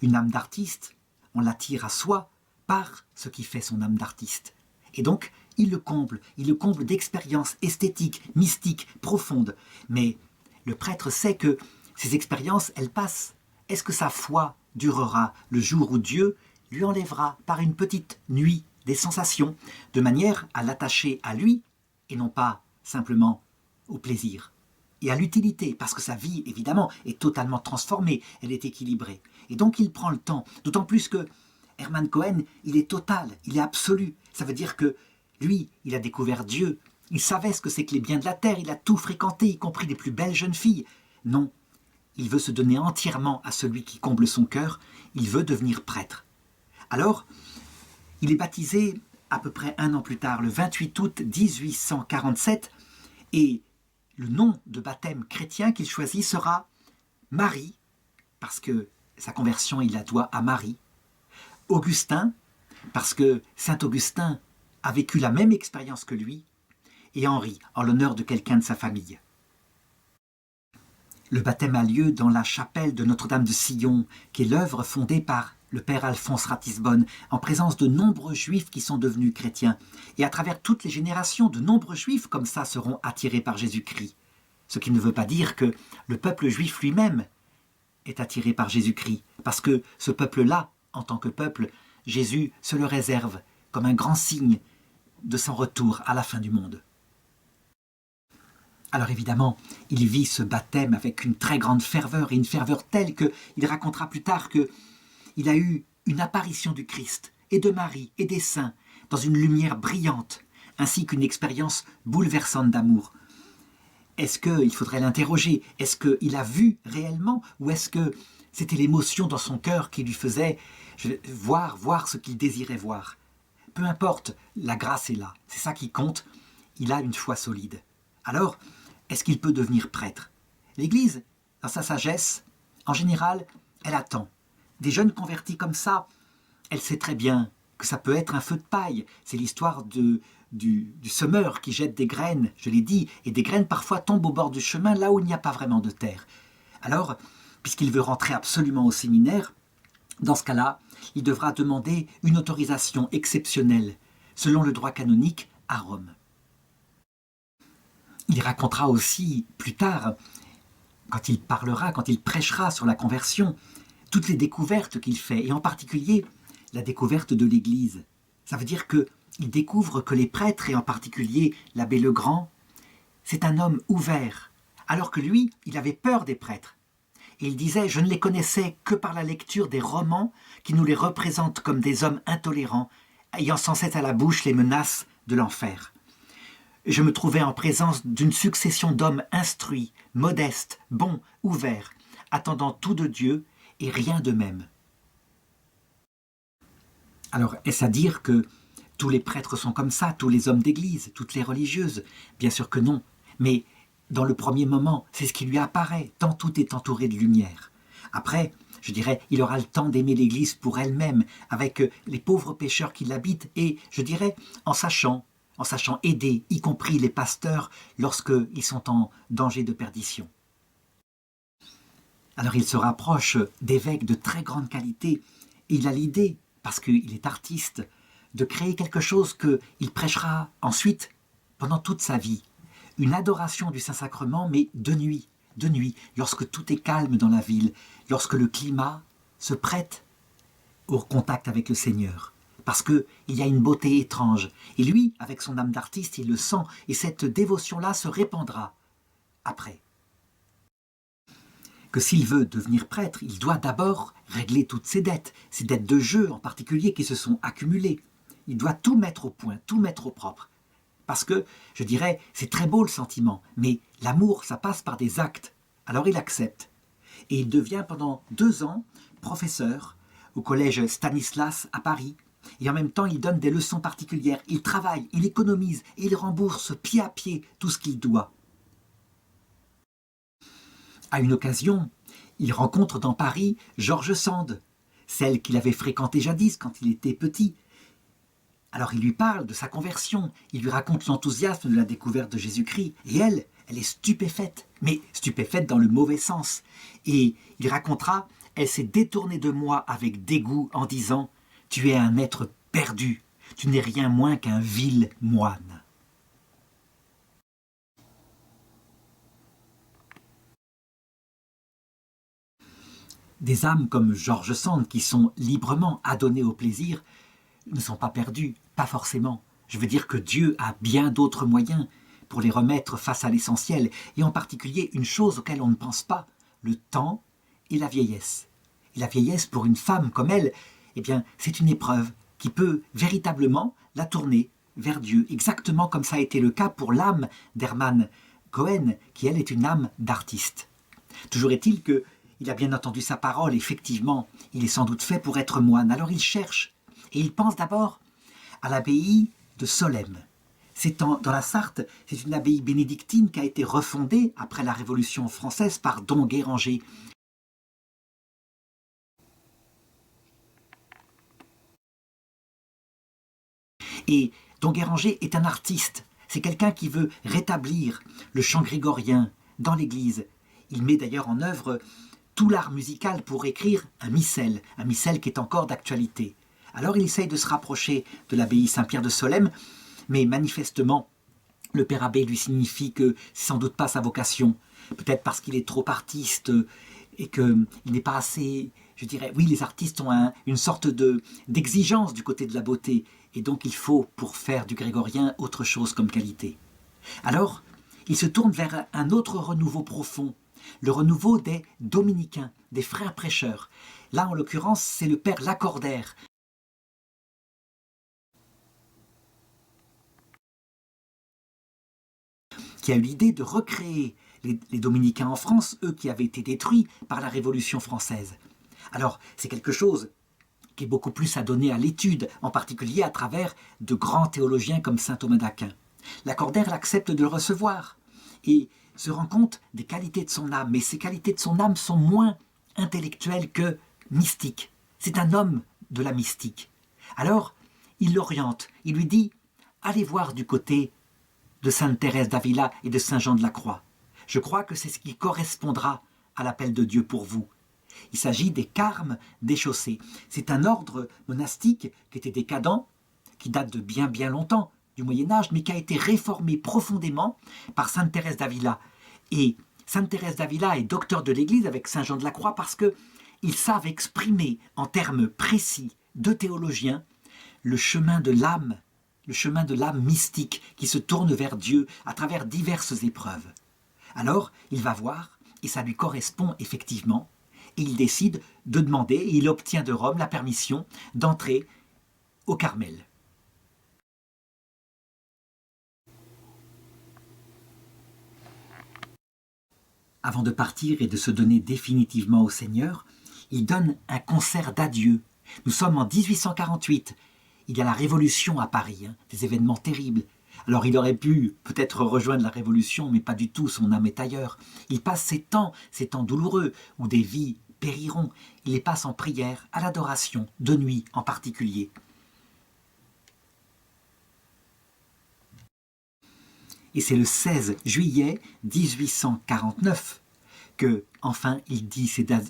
Une âme d'artiste, on l'attire à soi par ce qui fait son âme d'artiste. Et donc, il le comble d'expériences esthétiques, mystiques, profondes. Mais le prêtre sait que ces expériences, elles passent. Est-ce que sa foi durera le jour où Dieu lui enlèvera par une petite nuit des sensations, de manière à l'attacher à lui, et non pas simplement au plaisir et à l'utilité, parce que sa vie, évidemment, est totalement transformée, elle est équilibrée. Et donc il prend le temps, d'autant plus que Hermann Cohen, il est total, il est absolu. Ça veut dire que lui, il a découvert Dieu, il savait ce que c'est que les biens de la terre, il a tout fréquenté, y compris les plus belles jeunes filles. Non, il veut se donner entièrement à celui qui comble son cœur, il veut devenir prêtre. Alors, il est baptisé à peu près un an plus tard, le 28 août 1847, et le nom de baptême chrétien qu'il choisit sera Marie, parce que sa conversion, il la doit à Marie. Augustin, parce que saint Augustin a vécu la même expérience que lui, et Henri, en l'honneur de quelqu'un de sa famille. Le baptême a lieu dans la chapelle de Notre-Dame de Sillon, qui est l'œuvre fondée par le père Alphonse Ratisbonne, en présence de nombreux juifs qui sont devenus chrétiens. Et à travers toutes les générations, de nombreux juifs comme ça seront attirés par Jésus-Christ. Ce qui ne veut pas dire que le peuple juif lui-même est attiré par Jésus-Christ, parce que ce peuple-là, en tant que peuple, Jésus se le réserve comme un grand signe de son retour à la fin du monde. Alors évidemment, il vit ce baptême avec une très grande ferveur, et une ferveur telle qu'il racontera plus tard qu'il a eu une apparition du Christ, et de Marie, et des saints, dans une lumière brillante, ainsi qu'une expérience bouleversante d'amour. Est-ce qu'il faudrait l'interroger? Est-ce qu'il a vu réellement? Ou est-ce que c'était l'émotion dans son cœur qui lui faisait voir ce qu'il désirait voir? Peu importe, la grâce est là, c'est ça qui compte, il a une foi solide. Alors, est-ce qu'il peut devenir prêtre? L'Église, dans sa sagesse, en général, elle attend. Des jeunes convertis comme ça, elle sait très bien que ça peut être un feu de paille. C'est l'histoire du semeur qui jette des graines, je l'ai dit, et des graines parfois tombent au bord du chemin, là où il n'y a pas vraiment de terre. Alors, puisqu'il veut rentrer absolument au séminaire, dans ce cas-là, il devra demander une autorisation exceptionnelle, selon le droit canonique, à Rome. Il racontera aussi plus tard, quand il prêchera sur la conversion, toutes les découvertes qu'il fait, et en particulier la découverte de l'Église. Ça veut dire qu'il découvre que les prêtres, et en particulier l'abbé Legrand, c'est un homme ouvert, alors que lui, il avait peur des prêtres. Et il disait « Je ne les connaissais que par la lecture des romans qui nous les représentent comme des hommes intolérants, ayant sans cesse à la bouche les menaces de l'enfer. » Je me trouvais en présence d'une succession d'hommes instruits, modestes, bons, ouverts, attendant tout de Dieu et rien d'eux-mêmes. Alors, est-ce à dire que tous les prêtres sont comme ça, tous les hommes d'église, toutes les religieuses? Bien sûr que non, mais dans le premier moment, c'est ce qui lui apparaît, tant tout est entouré de lumière. Après, je dirais, il aura le temps d'aimer l'église pour elle-même, avec les pauvres pécheurs qui l'habitent, et, je dirais, en sachant aider, y compris les pasteurs, lorsqu'ils sont en danger de perdition. Alors il se rapproche d'évêques de très grande qualité, et il a l'idée, parce qu'il est artiste, de créer quelque chose qu'il prêchera ensuite pendant toute sa vie. Une adoration du Saint-Sacrement, mais de nuit, lorsque tout est calme dans la ville, lorsque le climat se prête au contact avec le Seigneur. Parce qu'il y a une beauté étrange. Et lui, avec son âme d'artiste, il le sent, et cette dévotion-là se répandra après. Que s'il veut devenir prêtre, il doit d'abord régler toutes ses dettes de jeu en particulier qui se sont accumulées. Il doit tout mettre au point, tout mettre au propre. Parce que, je dirais, c'est très beau le sentiment, mais l'amour, ça passe par des actes. Alors il accepte. Et il devient pendant 2 ans professeur au collège Stanislas à Paris. Et en même temps, il donne des leçons particulières. Il travaille, il économise, et il rembourse pied à pied tout ce qu'il doit. À une occasion, il rencontre dans Paris George Sand, celle qu'il avait fréquentée jadis quand il était petit. Alors il lui parle de sa conversion, il lui raconte l'enthousiasme de la découverte de Jésus-Christ, et elle est stupéfaite, mais stupéfaite dans le mauvais sens. Et il racontera, elle s'est détournée de moi avec dégoût en disant « Tu es un être perdu, tu n'es rien moins qu'un vil moine. » Des âmes comme George Sand qui sont librement adonnées au plaisir ne sont pas perdues, pas forcément. Je veux dire que Dieu a bien d'autres moyens pour les remettre face à l'essentiel, et en particulier une chose auquel on ne pense pas, le temps et la vieillesse. Et la vieillesse, pour une femme comme elle, eh bien, c'est une épreuve qui peut véritablement la tourner vers Dieu, exactement comme ça a été le cas pour l'âme d'Hermann Cohen, qui elle est une âme d'artiste. Toujours est-il qu'il a bien entendu sa parole, effectivement, il est sans doute fait pour être moine, alors il cherche, et il pense d'abord à l'abbaye de Solesmes. C'est dans la Sarthe, c'est une abbaye bénédictine qui a été refondée après la Révolution française par Don Guéranger. Et Don Guéranger est un artiste, c'est quelqu'un qui veut rétablir le chant grégorien dans l'Église. Il met d'ailleurs en œuvre tout l'art musical pour écrire un missel qui est encore d'actualité. Alors il essaye de se rapprocher de l'abbaye Saint-Pierre de Solesmes, mais manifestement, le père abbé lui signifie que c'est sans doute pas sa vocation, peut-être parce qu'il est trop artiste et qu'il n'est pas assez, je dirais, oui, les artistes ont une sorte d'exigence du côté de la beauté, et donc il faut, pour faire du grégorien, autre chose comme qualité. Alors, il se tourne vers un autre renouveau profond, le renouveau des dominicains, des frères prêcheurs. Là, en l'occurrence, c'est le père Lacordaire, qui a eu l'idée de recréer les dominicains en France, eux qui avaient été détruits par la Révolution française. Alors, c'est quelque chose qui est beaucoup plus adonné à l'étude, en particulier à travers de grands théologiens comme saint Thomas d'Aquin. Lacordaire accepte de le recevoir et se rend compte des qualités de son âme, mais ces qualités de son âme sont moins intellectuelles que mystiques. C'est un homme de la mystique. Alors, il l'oriente, il lui dit « Allez voir du côté de Sainte Thérèse d'Avila et de Saint Jean de la Croix. Je crois que c'est ce qui correspondra à l'appel de Dieu pour vous. » Il s'agit des Carmes déchaussés. C'est un ordre monastique qui était décadent, qui date de bien bien longtemps, du Moyen-Âge, mais qui a été réformé profondément par Sainte Thérèse d'Avila. Et Sainte Thérèse d'Avila est docteur de l'Église avec Saint Jean de la Croix parce qu'ils savent exprimer en termes précis de théologiens le chemin de l'âme mystique qui se tourne vers Dieu à travers diverses épreuves. Alors, il va voir, et ça lui correspond effectivement, et il décide de demander, et il obtient de Rome la permission d'entrer au Carmel. Avant de partir et de se donner définitivement au Seigneur, il donne un concert d'adieu. Nous sommes en 1848. Il y a la Révolution à Paris, des événements terribles. Alors il aurait pu peut-être rejoindre la Révolution, mais pas du tout, son âme est ailleurs. Il passe ces temps douloureux, où des vies périront. Il les passe en prière, à l'adoration, de nuit en particulier. Et c'est le 16 juillet 1849 que, enfin, il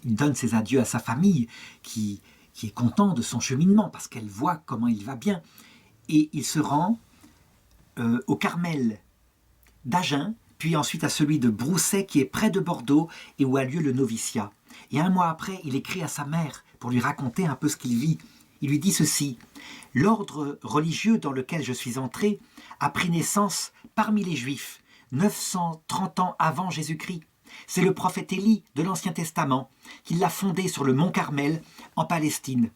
donne ses adieux à sa famille, qui est content de son cheminement, parce qu'elle voit comment il va bien. Et il se rend au Carmel d'Agen, puis ensuite à celui de Brousset, qui est près de Bordeaux, et où a lieu le noviciat. Et 1 mois après, il écrit à sa mère pour lui raconter un peu ce qu'il vit. Il lui dit ceci: « L'ordre religieux dans lequel je suis entré a pris naissance parmi les Juifs, 930 ans avant Jésus-Christ. C'est le prophète Élie de l'Ancien Testament qui l'a fondé sur le mont Carmel en Palestine.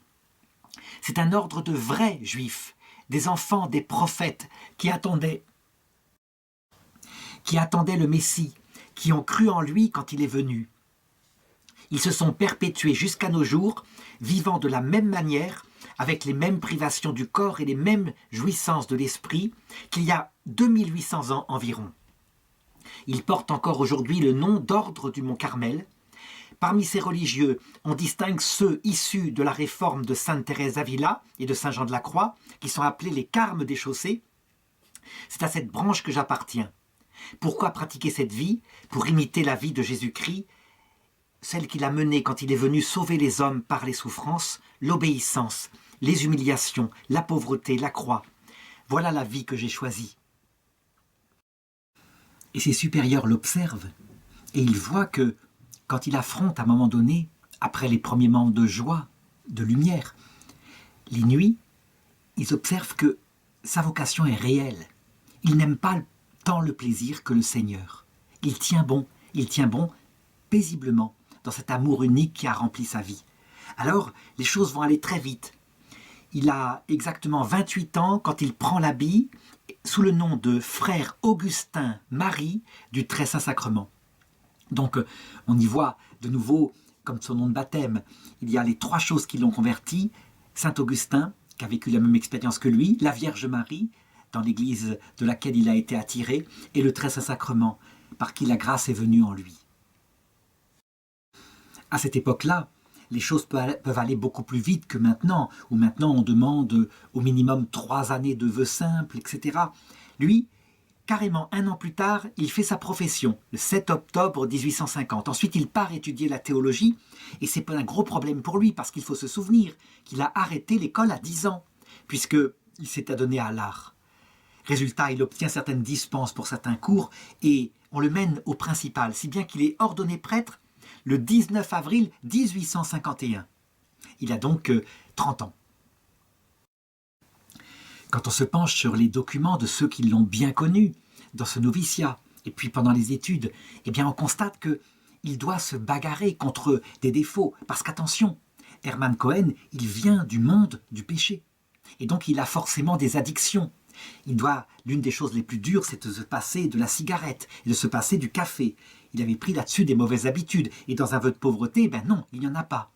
C'est un ordre de vrais Juifs, des enfants, des prophètes qui attendaient le Messie, qui ont cru en lui quand il est venu. Ils se sont perpétués jusqu'à nos jours, vivant de la même manière, avec les mêmes privations du corps et les mêmes jouissances de l'esprit qu'il y a 2800 ans environ. Ils portent encore aujourd'hui le nom d'ordre du Mont Carmel. Parmi ces religieux, on distingue ceux issus de la réforme de Sainte Thérèse d'Avila et de Saint Jean de la Croix, qui sont appelés les Carmes déchaussés. C'est à cette branche que j'appartiens. Pourquoi pratiquer cette vie? Pour imiter la vie de Jésus-Christ, celle qu'il a menée quand il est venu sauver les hommes par les souffrances, l'obéissance, les humiliations, la pauvreté, la croix. Voilà la vie que j'ai choisie. Et ses supérieurs l'observent, et ils voient que, quand il affronte à un moment donné, après les premiers moments de joie, de lumière, les nuits, ils observent que sa vocation est réelle. Il n'aime pas tant le plaisir que le Seigneur. Il tient bon paisiblement dans cet amour unique qui a rempli sa vie. Alors, les choses vont aller très vite. Il a exactement 28 ans quand il prend l'habit sous le nom de frère Augustin Marie du Très Saint-Sacrement. Donc, on y voit de nouveau, comme son nom de baptême, il y a les 3 choses qui l'ont converti. Saint Augustin, qui a vécu la même expérience que lui, la Vierge Marie, dans l'église de laquelle il a été attiré, et le Très Saint-Sacrement, par qui la grâce est venue en lui. À cette époque-là, les choses peuvent aller beaucoup plus vite que maintenant, où maintenant on demande au minimum 3 années de vœux simples, etc. Lui, carrément 1 an plus tard, il fait sa profession, le 7 octobre 1850. Ensuite, il part étudier la théologie, et c'est pas un gros problème pour lui, parce qu'il faut se souvenir qu'il a arrêté l'école à 10 ans, puisqu'il s'est adonné à l'art. Résultat, il obtient certaines dispenses pour certains cours, et on le mène au principal, si bien qu'il est ordonné prêtre le 19 avril 1851. Il a donc 30 ans. Quand on se penche sur les documents de ceux qui l'ont bien connu dans ce noviciat, et puis pendant les études, eh bien on constate qu'il doit se bagarrer contre des défauts. Parce qu'attention, Hermann Cohen, il vient du monde du péché. Et donc il a forcément des addictions. L'une des choses les plus dures, c'est de se passer de la cigarette, et de se passer du café. Il avait pris là-dessus des mauvaises habitudes. Et dans un vœu de pauvreté, non, il n'y en a pas.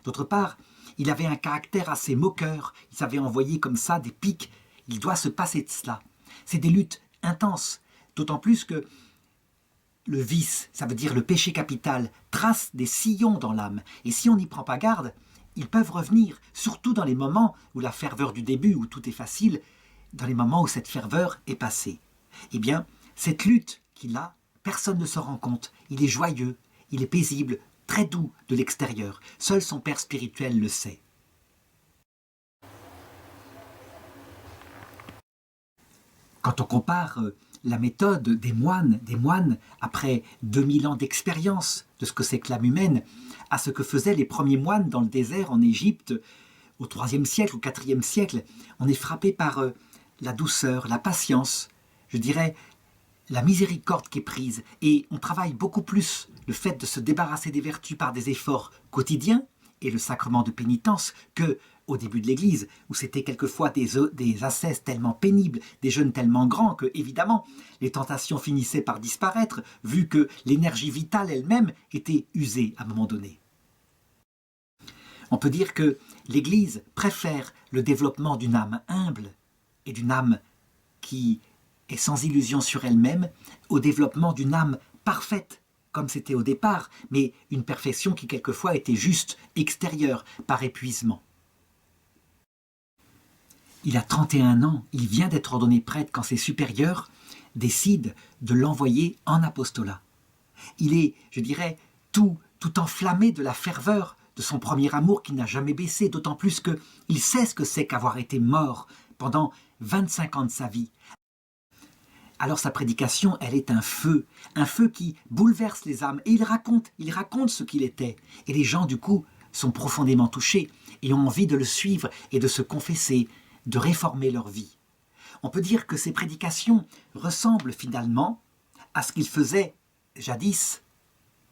D'autre part, il avait un caractère assez moqueur. Il savait envoyer comme ça des piques. Il doit se passer de cela. C'est des luttes intenses. D'autant plus que le vice, ça veut dire le péché capital, trace des sillons dans l'âme. Et si on n'y prend pas garde, ils peuvent revenir, surtout dans les moments où la ferveur du début, où tout est facile, dans les moments où cette ferveur est passée. Eh bien, cette lutte qu'il a, personne ne s'en rend compte. Il est joyeux, il est paisible, très doux de l'extérieur. Seul son père spirituel le sait. Quand on compare la méthode des moines après 2000 ans d'expérience de ce que c'est que l'âme humaine, à ce que faisaient les premiers moines dans le désert en Égypte, au IIIe siècle, au IVe siècle, on est frappé par la douceur, la patience, je dirais la miséricorde qui est prise. Et on travaille beaucoup plus le fait de se débarrasser des vertus par des efforts quotidiens et le sacrement de pénitence que au début de l'Église, où c'était quelquefois des ascèses tellement pénibles, des jeûnes tellement grands que, évidemment, les tentations finissaient par disparaître, vu que l'énergie vitale elle-même était usée à un moment donné. On peut dire que l'Église préfère le développement d'une âme humble et d'une âme qui est sans illusion sur elle-même au développement d'une âme parfaite, comme c'était au départ, mais une perfection qui quelquefois était juste extérieure, par épuisement. Il a 31 ans, il vient d'être ordonné prêtre quand ses supérieurs décident de l'envoyer en apostolat. Il est, je dirais, tout enflammé de la ferveur de son premier amour qui n'a jamais baissé, d'autant plus qu'il sait ce que c'est qu'avoir été mort pendant 25 ans de sa vie. Alors sa prédication, elle est un feu qui bouleverse les âmes. Et il raconte ce qu'il était. Et les gens, du coup, sont profondément touchés et ont envie de le suivre et de se confesser, de réformer leur vie. On peut dire que ces prédications ressemblent finalement à ce qu'il faisait jadis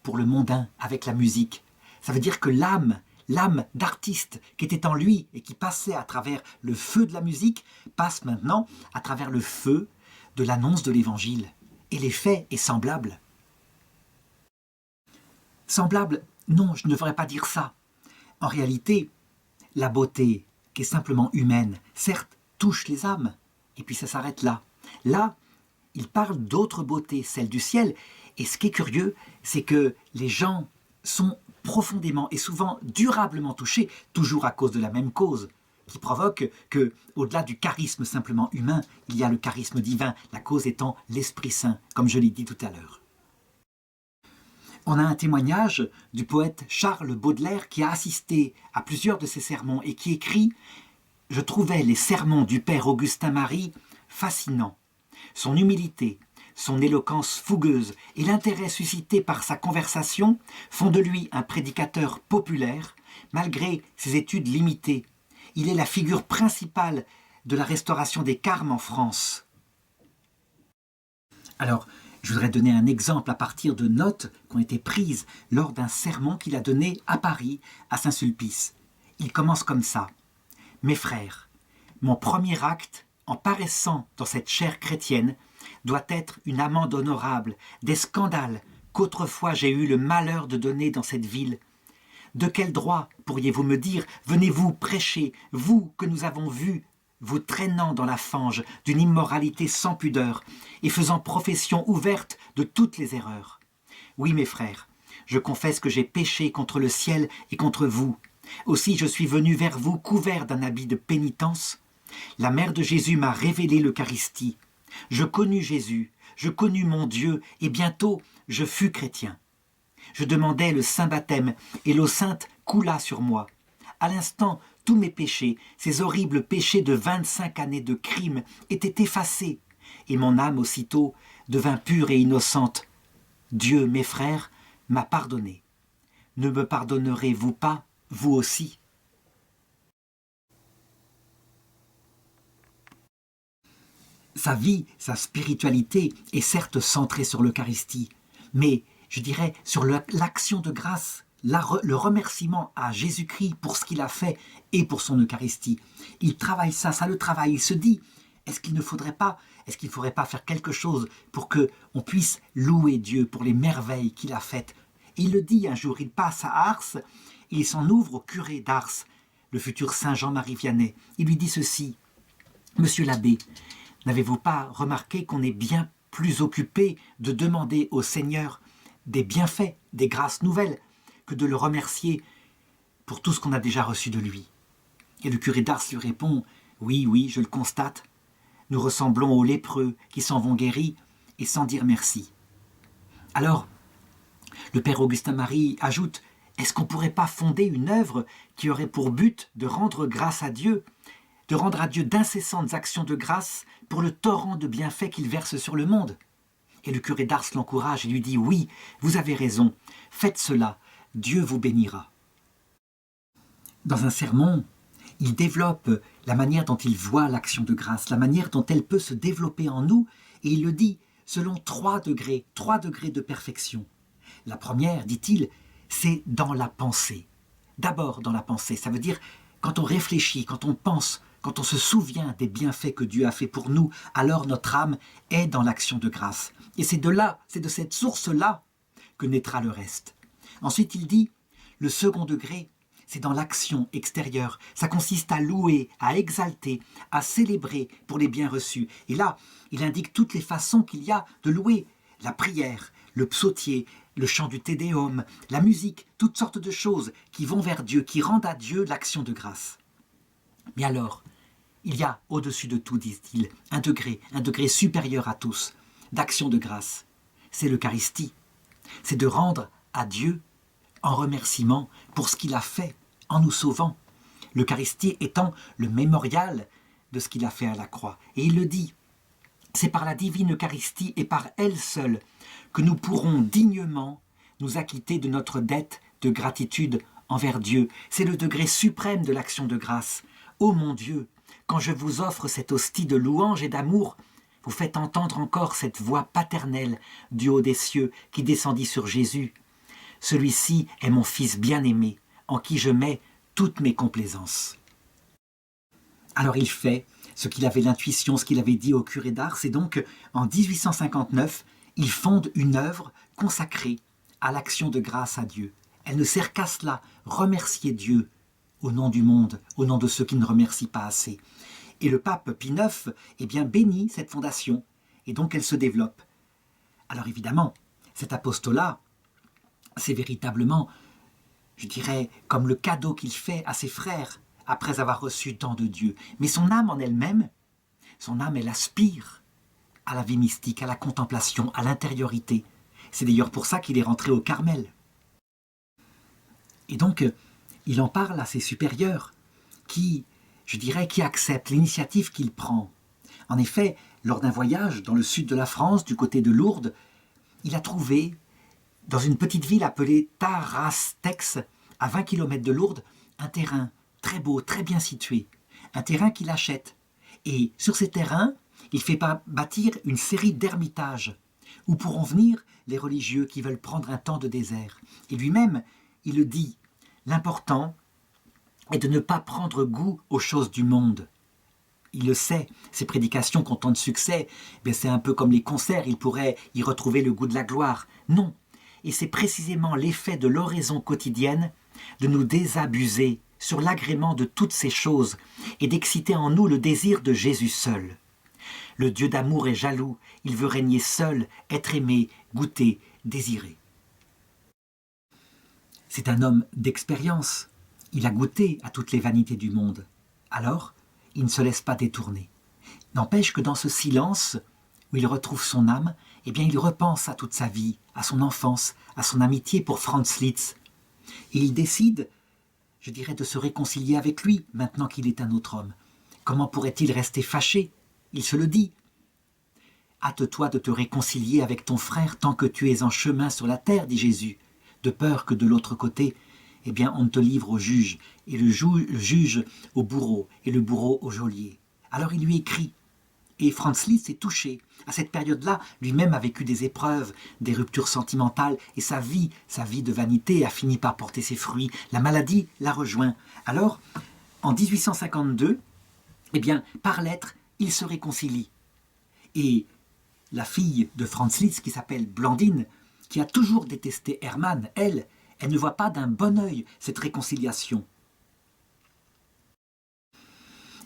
pour le mondain avec la musique. Ça veut dire que l'âme l'âme d'artiste qui était en lui et qui passait à travers le feu de la musique, passe maintenant à travers le feu de l'annonce de l'Évangile. Et l'effet est semblable. Semblable, non, je ne devrais pas dire ça. En réalité, la beauté, qui est simplement humaine, certes, touche les âmes, et puis ça s'arrête là. Là, il parle d'autres beautés, celles du ciel, et ce qui est curieux, c'est que les gens sont profondément et souvent durablement touchés, toujours à cause de la même cause, qui provoque que, au-delà du charisme simplement humain, il y a le charisme divin, la cause étant l'Esprit Saint, comme je l'ai dit tout à l'heure. On a un témoignage du poète Charles Baudelaire qui a assisté à plusieurs de ces sermons et qui écrit « Je trouvais les sermons du père Augustin Marie fascinants. Son humilité, son éloquence fougueuse et l'intérêt suscité par sa conversation font de lui un prédicateur populaire, malgré ses études limitées. Il est la figure principale de la restauration des carmes en France. » Alors, je voudrais donner un exemple à partir de notes qui ont été prises lors d'un sermon qu'il a donné à Paris, à Saint-Sulpice. Il commence comme ça. « Mes frères, mon premier acte, en paraissant dans cette chair chrétienne, doit être une amende honorable des scandales qu'autrefois j'ai eu le malheur de donner dans cette ville. De quel droit, pourriez-vous me dire, venez-vous prêcher, vous que nous avons vu, vous traînant dans la fange d'une immoralité sans pudeur et faisant profession ouverte de toutes les erreurs. Oui, mes frères, je confesse que j'ai péché contre le ciel et contre vous. Aussi je suis venu vers vous couvert d'un habit de pénitence. La mère de Jésus m'a révélé l'Eucharistie. Je connus Jésus, je connus mon Dieu, et bientôt je fus chrétien. Je demandai le saint baptême, et l'eau sainte coula sur moi. À l'instant, tous mes péchés, ces horribles péchés de 25 années de crime, étaient effacés, et mon âme aussitôt devint pure et innocente. Dieu, mes frères, m'a pardonné. Ne me pardonnerez-vous pas, vous aussi ? Sa vie, sa spiritualité est certes centrée sur l'Eucharistie, mais je dirais sur l'action de grâce, le remerciement à Jésus-Christ pour ce qu'il a fait et pour son Eucharistie. Il travaille ça le travaille. Il se dit, est-ce qu'il ne faudrait pas faire quelque chose pour qu'on puisse louer Dieu pour les merveilles qu'il a faites. Et il le dit un jour, il passe à Ars et il s'en ouvre au curé d'Ars, le futur Saint Jean-Marie Vianney. Il lui dit ceci, « Monsieur l'abbé, n'avez-vous pas remarqué qu'on est bien plus occupé de demander au Seigneur des bienfaits, des grâces nouvelles, que de le remercier pour tout ce qu'on a déjà reçu de lui ?» Et le curé d'Ars lui répond, « Oui, je le constate. Nous ressemblons aux lépreux qui s'en vont guéris et sans dire merci. » Alors, le père Augustin Marie ajoute, « Est-ce qu'on ne pourrait pas fonder une œuvre qui aurait pour but de rendre grâce à Dieu, de rendre à Dieu d'incessantes actions de grâce pour le torrent de bienfaits qu'il verse sur le monde ?» Et le curé d'Ars l'encourage et lui dit, « Oui, vous avez raison, faites cela, Dieu vous bénira. » Dans un sermon, il développe la manière dont il voit l'action de grâce, la manière dont elle peut se développer en nous, et il le dit selon 3 degrés de perfection. La première, dit-il, c'est dans la pensée. D'abord dans la pensée, ça veut dire quand on réfléchit, quand on pense, quand on se souvient des bienfaits que Dieu a fait pour nous, alors notre âme est dans l'action de grâce. Et c'est de cette source-là que naîtra le reste. Ensuite, il dit, le second degré, c'est dans l'action extérieure. Ça consiste à louer, à exalter, à célébrer pour les biens reçus. Et là, il indique toutes les façons qu'il y a de louer. La prière, le psautier, le chant du Te Deum, la musique, toutes sortes de choses qui vont vers Dieu, qui rendent à Dieu l'action de grâce. Mais alors, il y a au-dessus de tout, dit-il, un degré supérieur à tous, d'action de grâce. C'est l'Eucharistie. C'est de rendre à Dieu en remerciement pour ce qu'il a fait en nous sauvant. L'Eucharistie étant le mémorial de ce qu'il a fait à la croix. Et il le dit, c'est par la divine Eucharistie et par elle seule que nous pourrons dignement nous acquitter de notre dette de gratitude envers Dieu. C'est le degré suprême de l'action de grâce. Ô mon Dieu, quand je vous offre cette hostie de louange et d'amour, vous faites entendre encore cette voix paternelle du haut des cieux qui descendit sur Jésus. Celui-ci est mon fils bien-aimé, en qui je mets toutes mes complaisances. Alors il fait ce qu'il avait l'intuition, ce qu'il avait dit au curé d'Ars, et donc en 1859, il fonde une œuvre consacrée à l'action de grâce à Dieu. Elle ne sert qu'à cela, remercier Dieu au nom du monde, au nom de ceux qui ne remercient pas assez. Et le pape Pie IX bénit cette fondation, et donc elle se développe. Alors évidemment, cet apostolat, c'est véritablement, je dirais, comme le cadeau qu'il fait à ses frères après avoir reçu tant de Dieu. Mais son âme en elle-même, son âme, elle aspire à la vie mystique, à la contemplation, à l'intériorité. C'est d'ailleurs pour ça qu'il est rentré au Carmel. Et donc, il en parle à ses supérieurs qui, je dirais, qui acceptent l'initiative qu'il prend. En effet, lors d'un voyage dans le sud de la France, du côté de Lourdes, il a trouvé, dans une petite ville appelée Tarastex, à 20 km de Lourdes, un terrain très beau, très bien situé, un terrain qu'il achète. Et sur ces terrains, il fait bâtir une série d'ermitages où pourront venir les religieux qui veulent prendre un temps de désert. Et lui-même, il le dit, l'important est de ne pas prendre goût aux choses du monde. Il le sait, ses prédications qui ont tant de succès, c'est un peu comme les concerts, il pourrait y retrouver le goût de la gloire. Non, et c'est précisément l'effet de l'oraison quotidienne de nous désabuser sur l'agrément de toutes ces choses et d'exciter en nous le désir de Jésus seul. Le Dieu d'amour est jaloux, il veut régner seul, être aimé, goûter, désiré. C'est un homme d'expérience, il a goûté à toutes les vanités du monde. Alors, il ne se laisse pas détourner. N'empêche que dans ce silence où il retrouve son âme, il repense à toute sa vie, à son enfance, à son amitié pour Franz Liszt. Et il décide, je dirais, de se réconcilier avec lui, maintenant qu'il est un autre homme. Comment pourrait-il rester fâché? Il se le dit. Hâte-toi de te réconcilier avec ton frère tant que tu es en chemin sur la terre, dit Jésus, de peur que de l'autre côté, on te livre au juge, et le juge au bourreau, et le bourreau au geôlier. Alors il lui écrit. Et Franz Liszt est touché. À cette période-là, lui-même a vécu des épreuves, des ruptures sentimentales, et sa vie de vanité a fini par porter ses fruits. La maladie l'a rejoint. Alors, en 1852, par lettre, il se réconcilie. Et la fille de Franz Liszt, qui s'appelle Blandine, qui a toujours détesté Hermann, elle ne voit pas d'un bon œil cette réconciliation.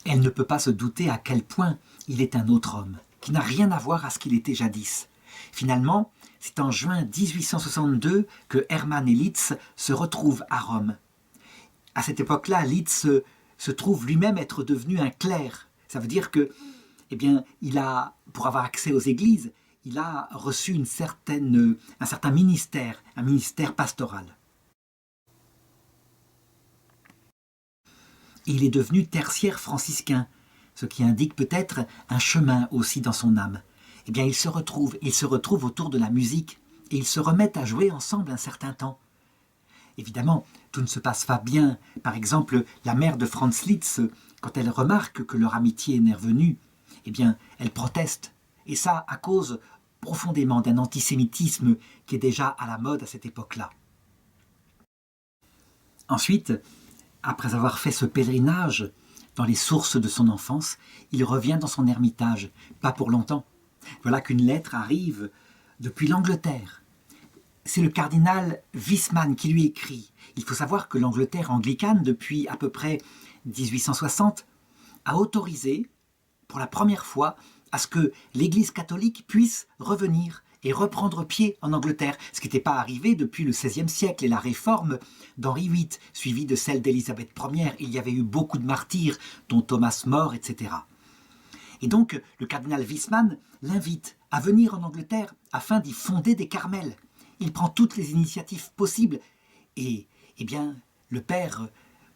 Elle ne peut pas se douter à quel point il est un autre homme, qui n'a rien à voir à ce qu'il était jadis. Finalement, c'est en juin 1862 que Hermann et Liszt se retrouvent à Rome. À cette époque-là, Liszt se trouve lui-même être devenu un clerc. Ça veut dire que, il a, pour avoir accès aux églises, il a reçu un certain ministère, un ministère pastoral. Et il est devenu tertiaire franciscain, ce qui indique peut-être un chemin aussi dans son âme. Ils se retrouvent autour de la musique et ils se remettent à jouer ensemble un certain temps. Évidemment, tout ne se passe pas bien. Par exemple, la mère de Franz Liszt, quand elle remarque que leur amitié est revenue, elle proteste. Et ça à cause profondément d'un antisémitisme qui est déjà à la mode à cette époque-là. Ensuite, après avoir fait ce pèlerinage dans les sources de son enfance, il revient dans son ermitage, pas pour longtemps. Voilà qu'une lettre arrive depuis l'Angleterre. C'est le cardinal Wiseman qui lui écrit. Il faut savoir que l'Angleterre anglicane, depuis à peu près 1860, a autorisé, pour la première fois, à ce que l'Église catholique puisse revenir et reprendre pied en Angleterre, ce qui n'était pas arrivé depuis le XVIe siècle et la réforme d'Henri VIII, suivie de celle d'Élisabeth Ier. Il y avait eu beaucoup de martyrs, dont Thomas More, etc. Et donc, le cardinal Wiseman l'invite à venir en Angleterre afin d'y fonder des Carmels. Il prend toutes les initiatives possibles et, le père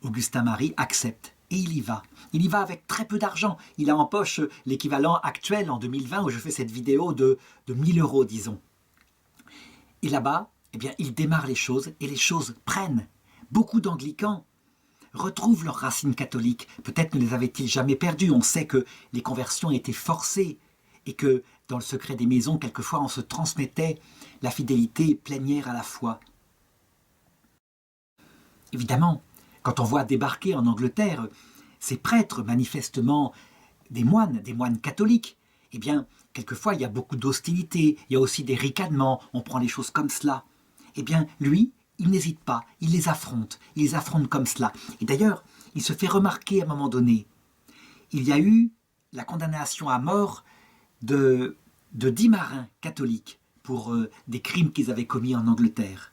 Augustin Marie accepte. Et il y va. Il y va avec très peu d'argent. Il a en poche l'équivalent actuel en 2020 où je fais cette vidéo de 1000 €, disons. Et là-bas, il démarre les choses et les choses prennent. Beaucoup d'anglicans retrouvent leurs racines catholiques. Peut-être ne les avaient-ils jamais perdues. On sait que les conversions étaient forcées et que dans le secret des maisons, quelquefois, on se transmettait la fidélité plénière à la foi. Évidemment, quand on voit débarquer en Angleterre ces prêtres, manifestement des moines catholiques, eh bien, quelquefois il y a beaucoup d'hostilité, il y a aussi des ricanements, on prend les choses comme cela. Eh bien, lui, il n'hésite pas, il les affronte comme cela. Et d'ailleurs, il se fait remarquer à un moment donné. Il y a eu la condamnation à mort de 10 marins catholiques pour des crimes qu'ils avaient commis en Angleterre.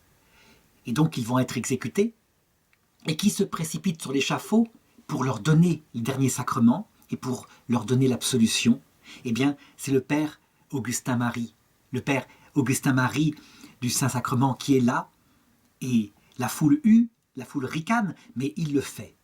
Et donc ils vont être exécutés, et qui se précipitent sur l'échafaud pour leur donner le dernier sacrement et pour leur donner l'absolution, eh bien c'est le père Augustin Marie, du Saint-Sacrement qui est là, et la foule ricane, mais il le fait.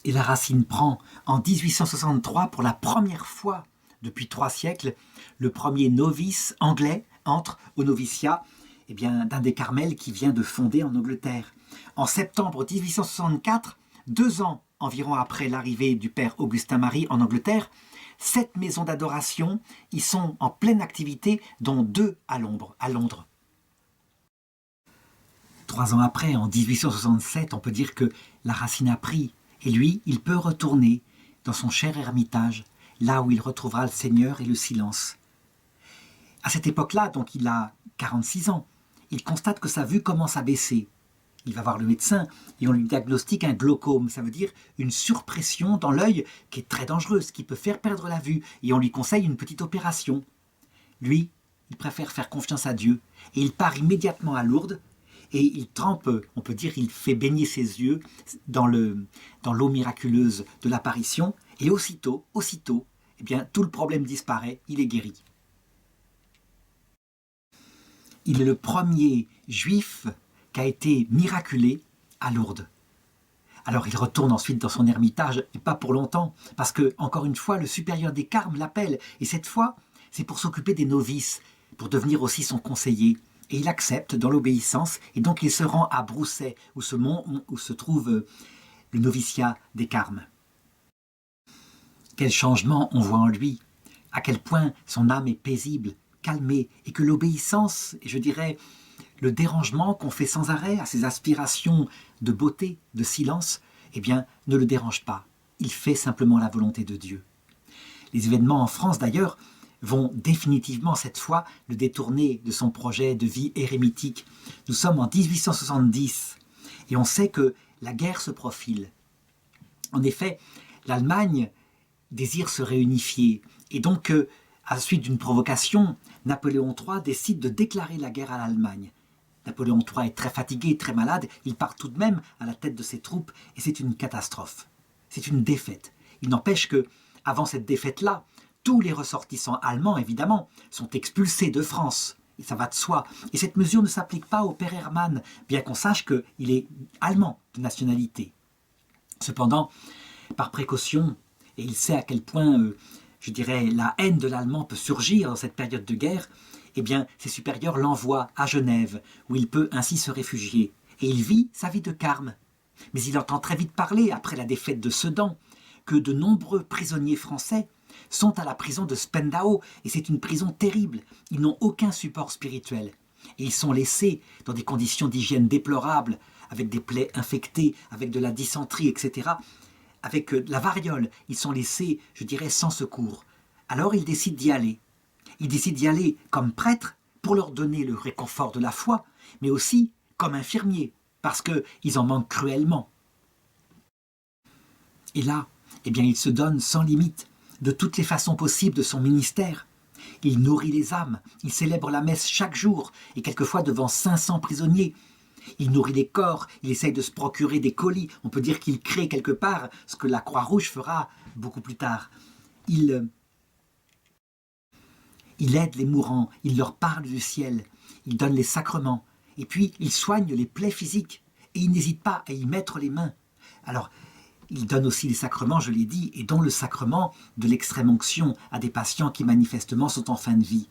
Et la Racine prend en 1863 pour la première fois depuis 3 siècles, le premier novice anglais entre au noviciat d'un des Carmels qui vient de fonder en Angleterre. En septembre 1864, 2 ans environ après l'arrivée du père Augustin Marie en Angleterre, 7 maisons d'adoration y sont en pleine activité, dont 2 à Londres. 3 ans après, en 1867, on peut dire que la Racine a pris, et lui, il peut retourner dans son cher ermitage, là où il retrouvera le Seigneur et le silence. À cette époque-là, donc il a 46 ans, il constate que sa vue commence à baisser. Il va voir le médecin et on lui diagnostique un glaucome, ça veut dire une surpression dans l'œil qui est très dangereuse, qui peut faire perdre la vue, et on lui conseille une petite opération. Lui, il préfère faire confiance à Dieu, et il part immédiatement à Lourdes, et il trempe, on peut dire, il fait baigner ses yeux dans l'eau miraculeuse de l'apparition, et aussitôt, eh bien, tout le problème disparaît, il est guéri. Il est le premier juif qui a été miraculé à Lourdes. Alors il retourne ensuite dans son ermitage, et pas pour longtemps, parce que, encore une fois, le supérieur des Carmes l'appelle, et cette fois, c'est pour s'occuper des novices, pour devenir aussi son conseiller. Et il accepte dans l'obéissance, et donc il se rend à Brousset, où se trouve le noviciat des Carmes. Quel changement on voit en lui, à quel point son âme est paisible, calmée, et que l'obéissance, et je dirais le dérangement qu'on fait sans arrêt à ses aspirations de beauté, de silence, eh bien, ne le dérange pas. Il fait simplement la volonté de Dieu. Les événements en France, d'ailleurs, vont définitivement, cette fois, le détourner de son projet de vie érémitique. Nous sommes en 1870, et on sait que la guerre se profile. En effet, l'Allemagne désire se réunifier, et donc, à la suite d'une provocation, Napoléon III décide de déclarer la guerre à l'Allemagne. Napoléon III est très fatigué, très malade, il part tout de même à la tête de ses troupes, et c'est une catastrophe. C'est une défaite. Il n'empêche que, avant cette défaite-là, tous les ressortissants allemands, évidemment, sont expulsés de France. Et ça va de soi. Et cette mesure ne s'applique pas au père Hermann, bien qu'on sache qu'il est allemand de nationalité. Cependant, par précaution, et il sait à quel point, je dirais, la haine de l'allemand peut surgir dans cette période de guerre, eh bien, ses supérieurs l'envoient à Genève, où il peut ainsi se réfugier. Et il vit sa vie de carme. Mais il entend très vite parler, après la défaite de Sedan, que de nombreux prisonniers français sont à la prison de Spandau, et c'est une prison terrible. Ils n'ont aucun support spirituel. Et ils sont laissés dans des conditions d'hygiène déplorables, avec des plaies infectées, avec de la dysenterie, etc., avec la variole. Ils sont laissés, je dirais, sans secours. Alors il décide d'y aller. Il décide d'y aller comme prêtre pour leur donner le réconfort de la foi, mais aussi comme infirmier, parce qu'ils en manquent cruellement. Et là, eh bien, il se donne sans limite, de toutes les façons possibles de son ministère. Il nourrit les âmes, il célèbre la messe chaque jour, et quelquefois devant 500 prisonniers. Il nourrit les corps, il essaye de se procurer des colis. On peut dire qu'il crée quelque part ce que la Croix-Rouge fera beaucoup plus tard. Il aide les mourants, il leur parle du ciel, il donne les sacrements, et puis il soigne les plaies physiques, et il n'hésite pas à y mettre les mains. Alors, il donne aussi les sacrements, je l'ai dit, et dont le sacrement de l'extrême onction à des patients qui manifestement sont en fin de vie.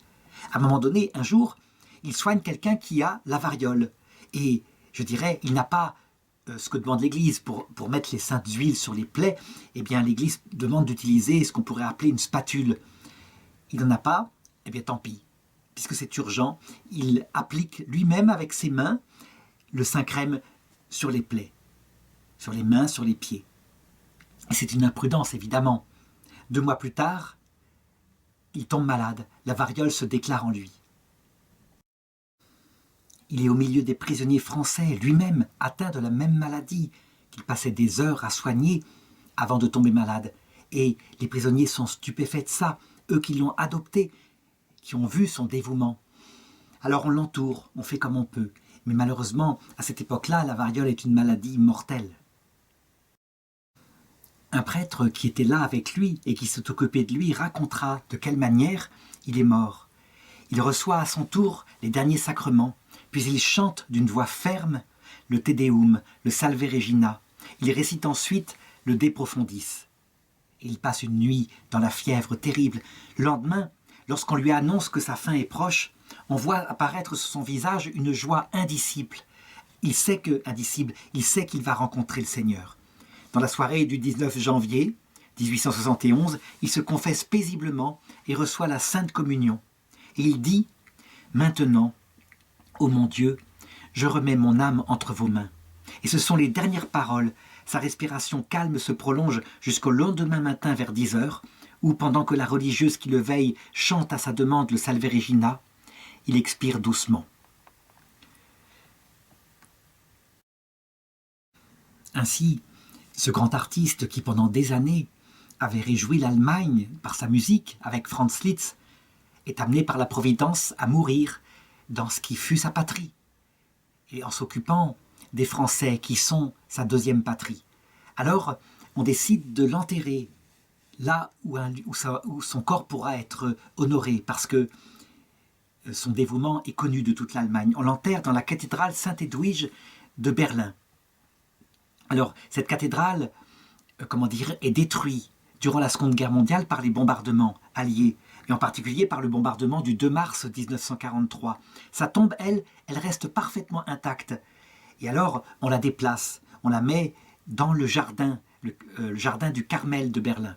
À un moment donné, un jour, il soigne quelqu'un qui a la variole, et je dirais, il n'a pas ce que demande l'Église pour mettre les saintes huiles sur les plaies. Eh bien, l'Église demande d'utiliser ce qu'on pourrait appeler une spatule. Il n'en a pas, eh bien tant pis, puisque c'est urgent, il applique lui-même avec ses mains le Saint-Crème sur les plaies, sur les mains, sur les pieds. Et c'est une imprudence, évidemment. 2 mois plus tard, il tombe malade, la variole se déclare en lui. Il est au milieu des prisonniers français, lui-même atteint de la même maladie, qu'il passait des heures à soigner avant de tomber malade. Et les prisonniers sont stupéfaits de ça, eux qui l'ont adopté, qui ont vu son dévouement. Alors on l'entoure, on fait comme on peut. Mais malheureusement, à cette époque-là, la variole est une maladie mortelle. Un prêtre qui était là avec lui et qui s'est occupé de lui racontera de quelle manière il est mort. Il reçoit à son tour les derniers sacrements, puis il chante d'une voix ferme le Te Deum, le Salve Regina. Il récite ensuite le De Profundis. Et il passe une nuit dans la fièvre terrible. Le lendemain, lorsqu'on lui annonce que sa fin est proche, on voit apparaître sur son visage une joie indicible. Il sait qu'il va rencontrer le Seigneur. Dans la soirée du 19 janvier 1871, il se confesse paisiblement et reçoit la Sainte Communion. Et il dit « Maintenant, ô mon Dieu, je remets mon âme entre vos mains. » Et ce sont les dernières paroles. Sa respiration calme se prolonge jusqu'au lendemain matin vers 10 heures, où, pendant que la religieuse qui le veille chante à sa demande le Salve Regina, il expire doucement. Ainsi, ce grand artiste qui, pendant des années, avait réjoui l'Allemagne par sa musique avec Franz Liszt, est amené par la Providence à mourir dans ce qui fut sa patrie, et en s'occupant des Français qui sont sa deuxième patrie. Alors, on décide de l'enterrer là où son corps pourra être honoré, parce que son dévouement est connu de toute l'Allemagne. On l'enterre dans la cathédrale Saint-Edwige de Berlin. Alors, cette cathédrale, est détruite durant la Seconde Guerre mondiale par les bombardements alliés, et en particulier par le bombardement du 2 mars 1943. Sa tombe, elle reste parfaitement intacte. Et alors, on la déplace, on la met dans le jardin du Carmel de Berlin.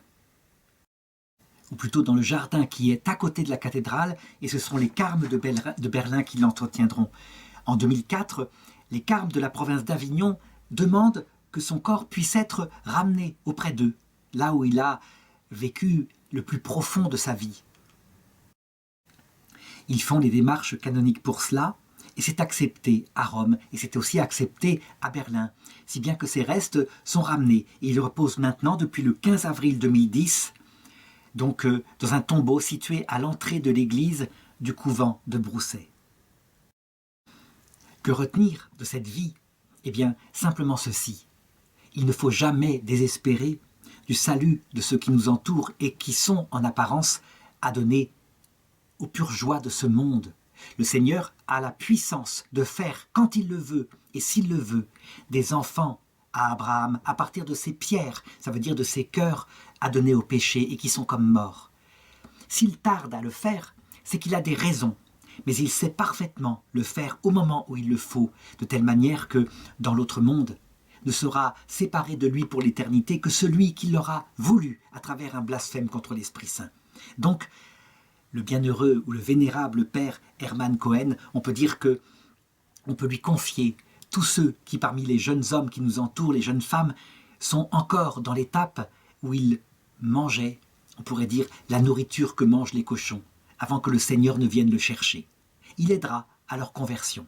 Ou plutôt dans le jardin qui est à côté de la cathédrale, et ce sont les carmes de Berlin qui l'entretiendront. En 2004, les carmes de la province d'Avignon demandent que son corps puisse être ramené auprès d'eux, là où il a vécu le plus profond de sa vie. Ils font les démarches canoniques pour cela, et c'est accepté à Rome, et c'est aussi accepté à Berlin, si bien que ces restes sont ramenés. Et ils reposent maintenant, depuis le 15 avril 2010, donc dans un tombeau situé à l'entrée de l'église du couvent de Brousset. Que retenir de cette vie? Eh bien, simplement ceci. Il ne faut jamais désespérer du salut de ceux qui nous entourent et qui sont, en apparence, adonnés aux pures joies de ce monde. Le Seigneur a la puissance de faire, quand il le veut, et s'il le veut, des enfants à Abraham, à partir de ces pierres, ça veut dire de ces cœurs adonnés au péché et qui sont comme morts. S'il tarde à le faire, c'est qu'il a des raisons, mais il sait parfaitement le faire au moment où il le faut, de telle manière que, dans l'autre monde, ne sera séparé de lui pour l'éternité que celui qui l'aura voulu à travers un blasphème contre l'Esprit Saint. Donc, le bienheureux ou le vénérable père Hermann Cohen, on peut dire que on peut lui confier tous ceux qui, parmi les jeunes hommes qui nous entourent, les jeunes femmes, sont encore dans l'étape où ils mangeaient, on pourrait dire, la nourriture que mangent les cochons, avant que le Seigneur ne vienne le chercher. Il aidera à leur conversion.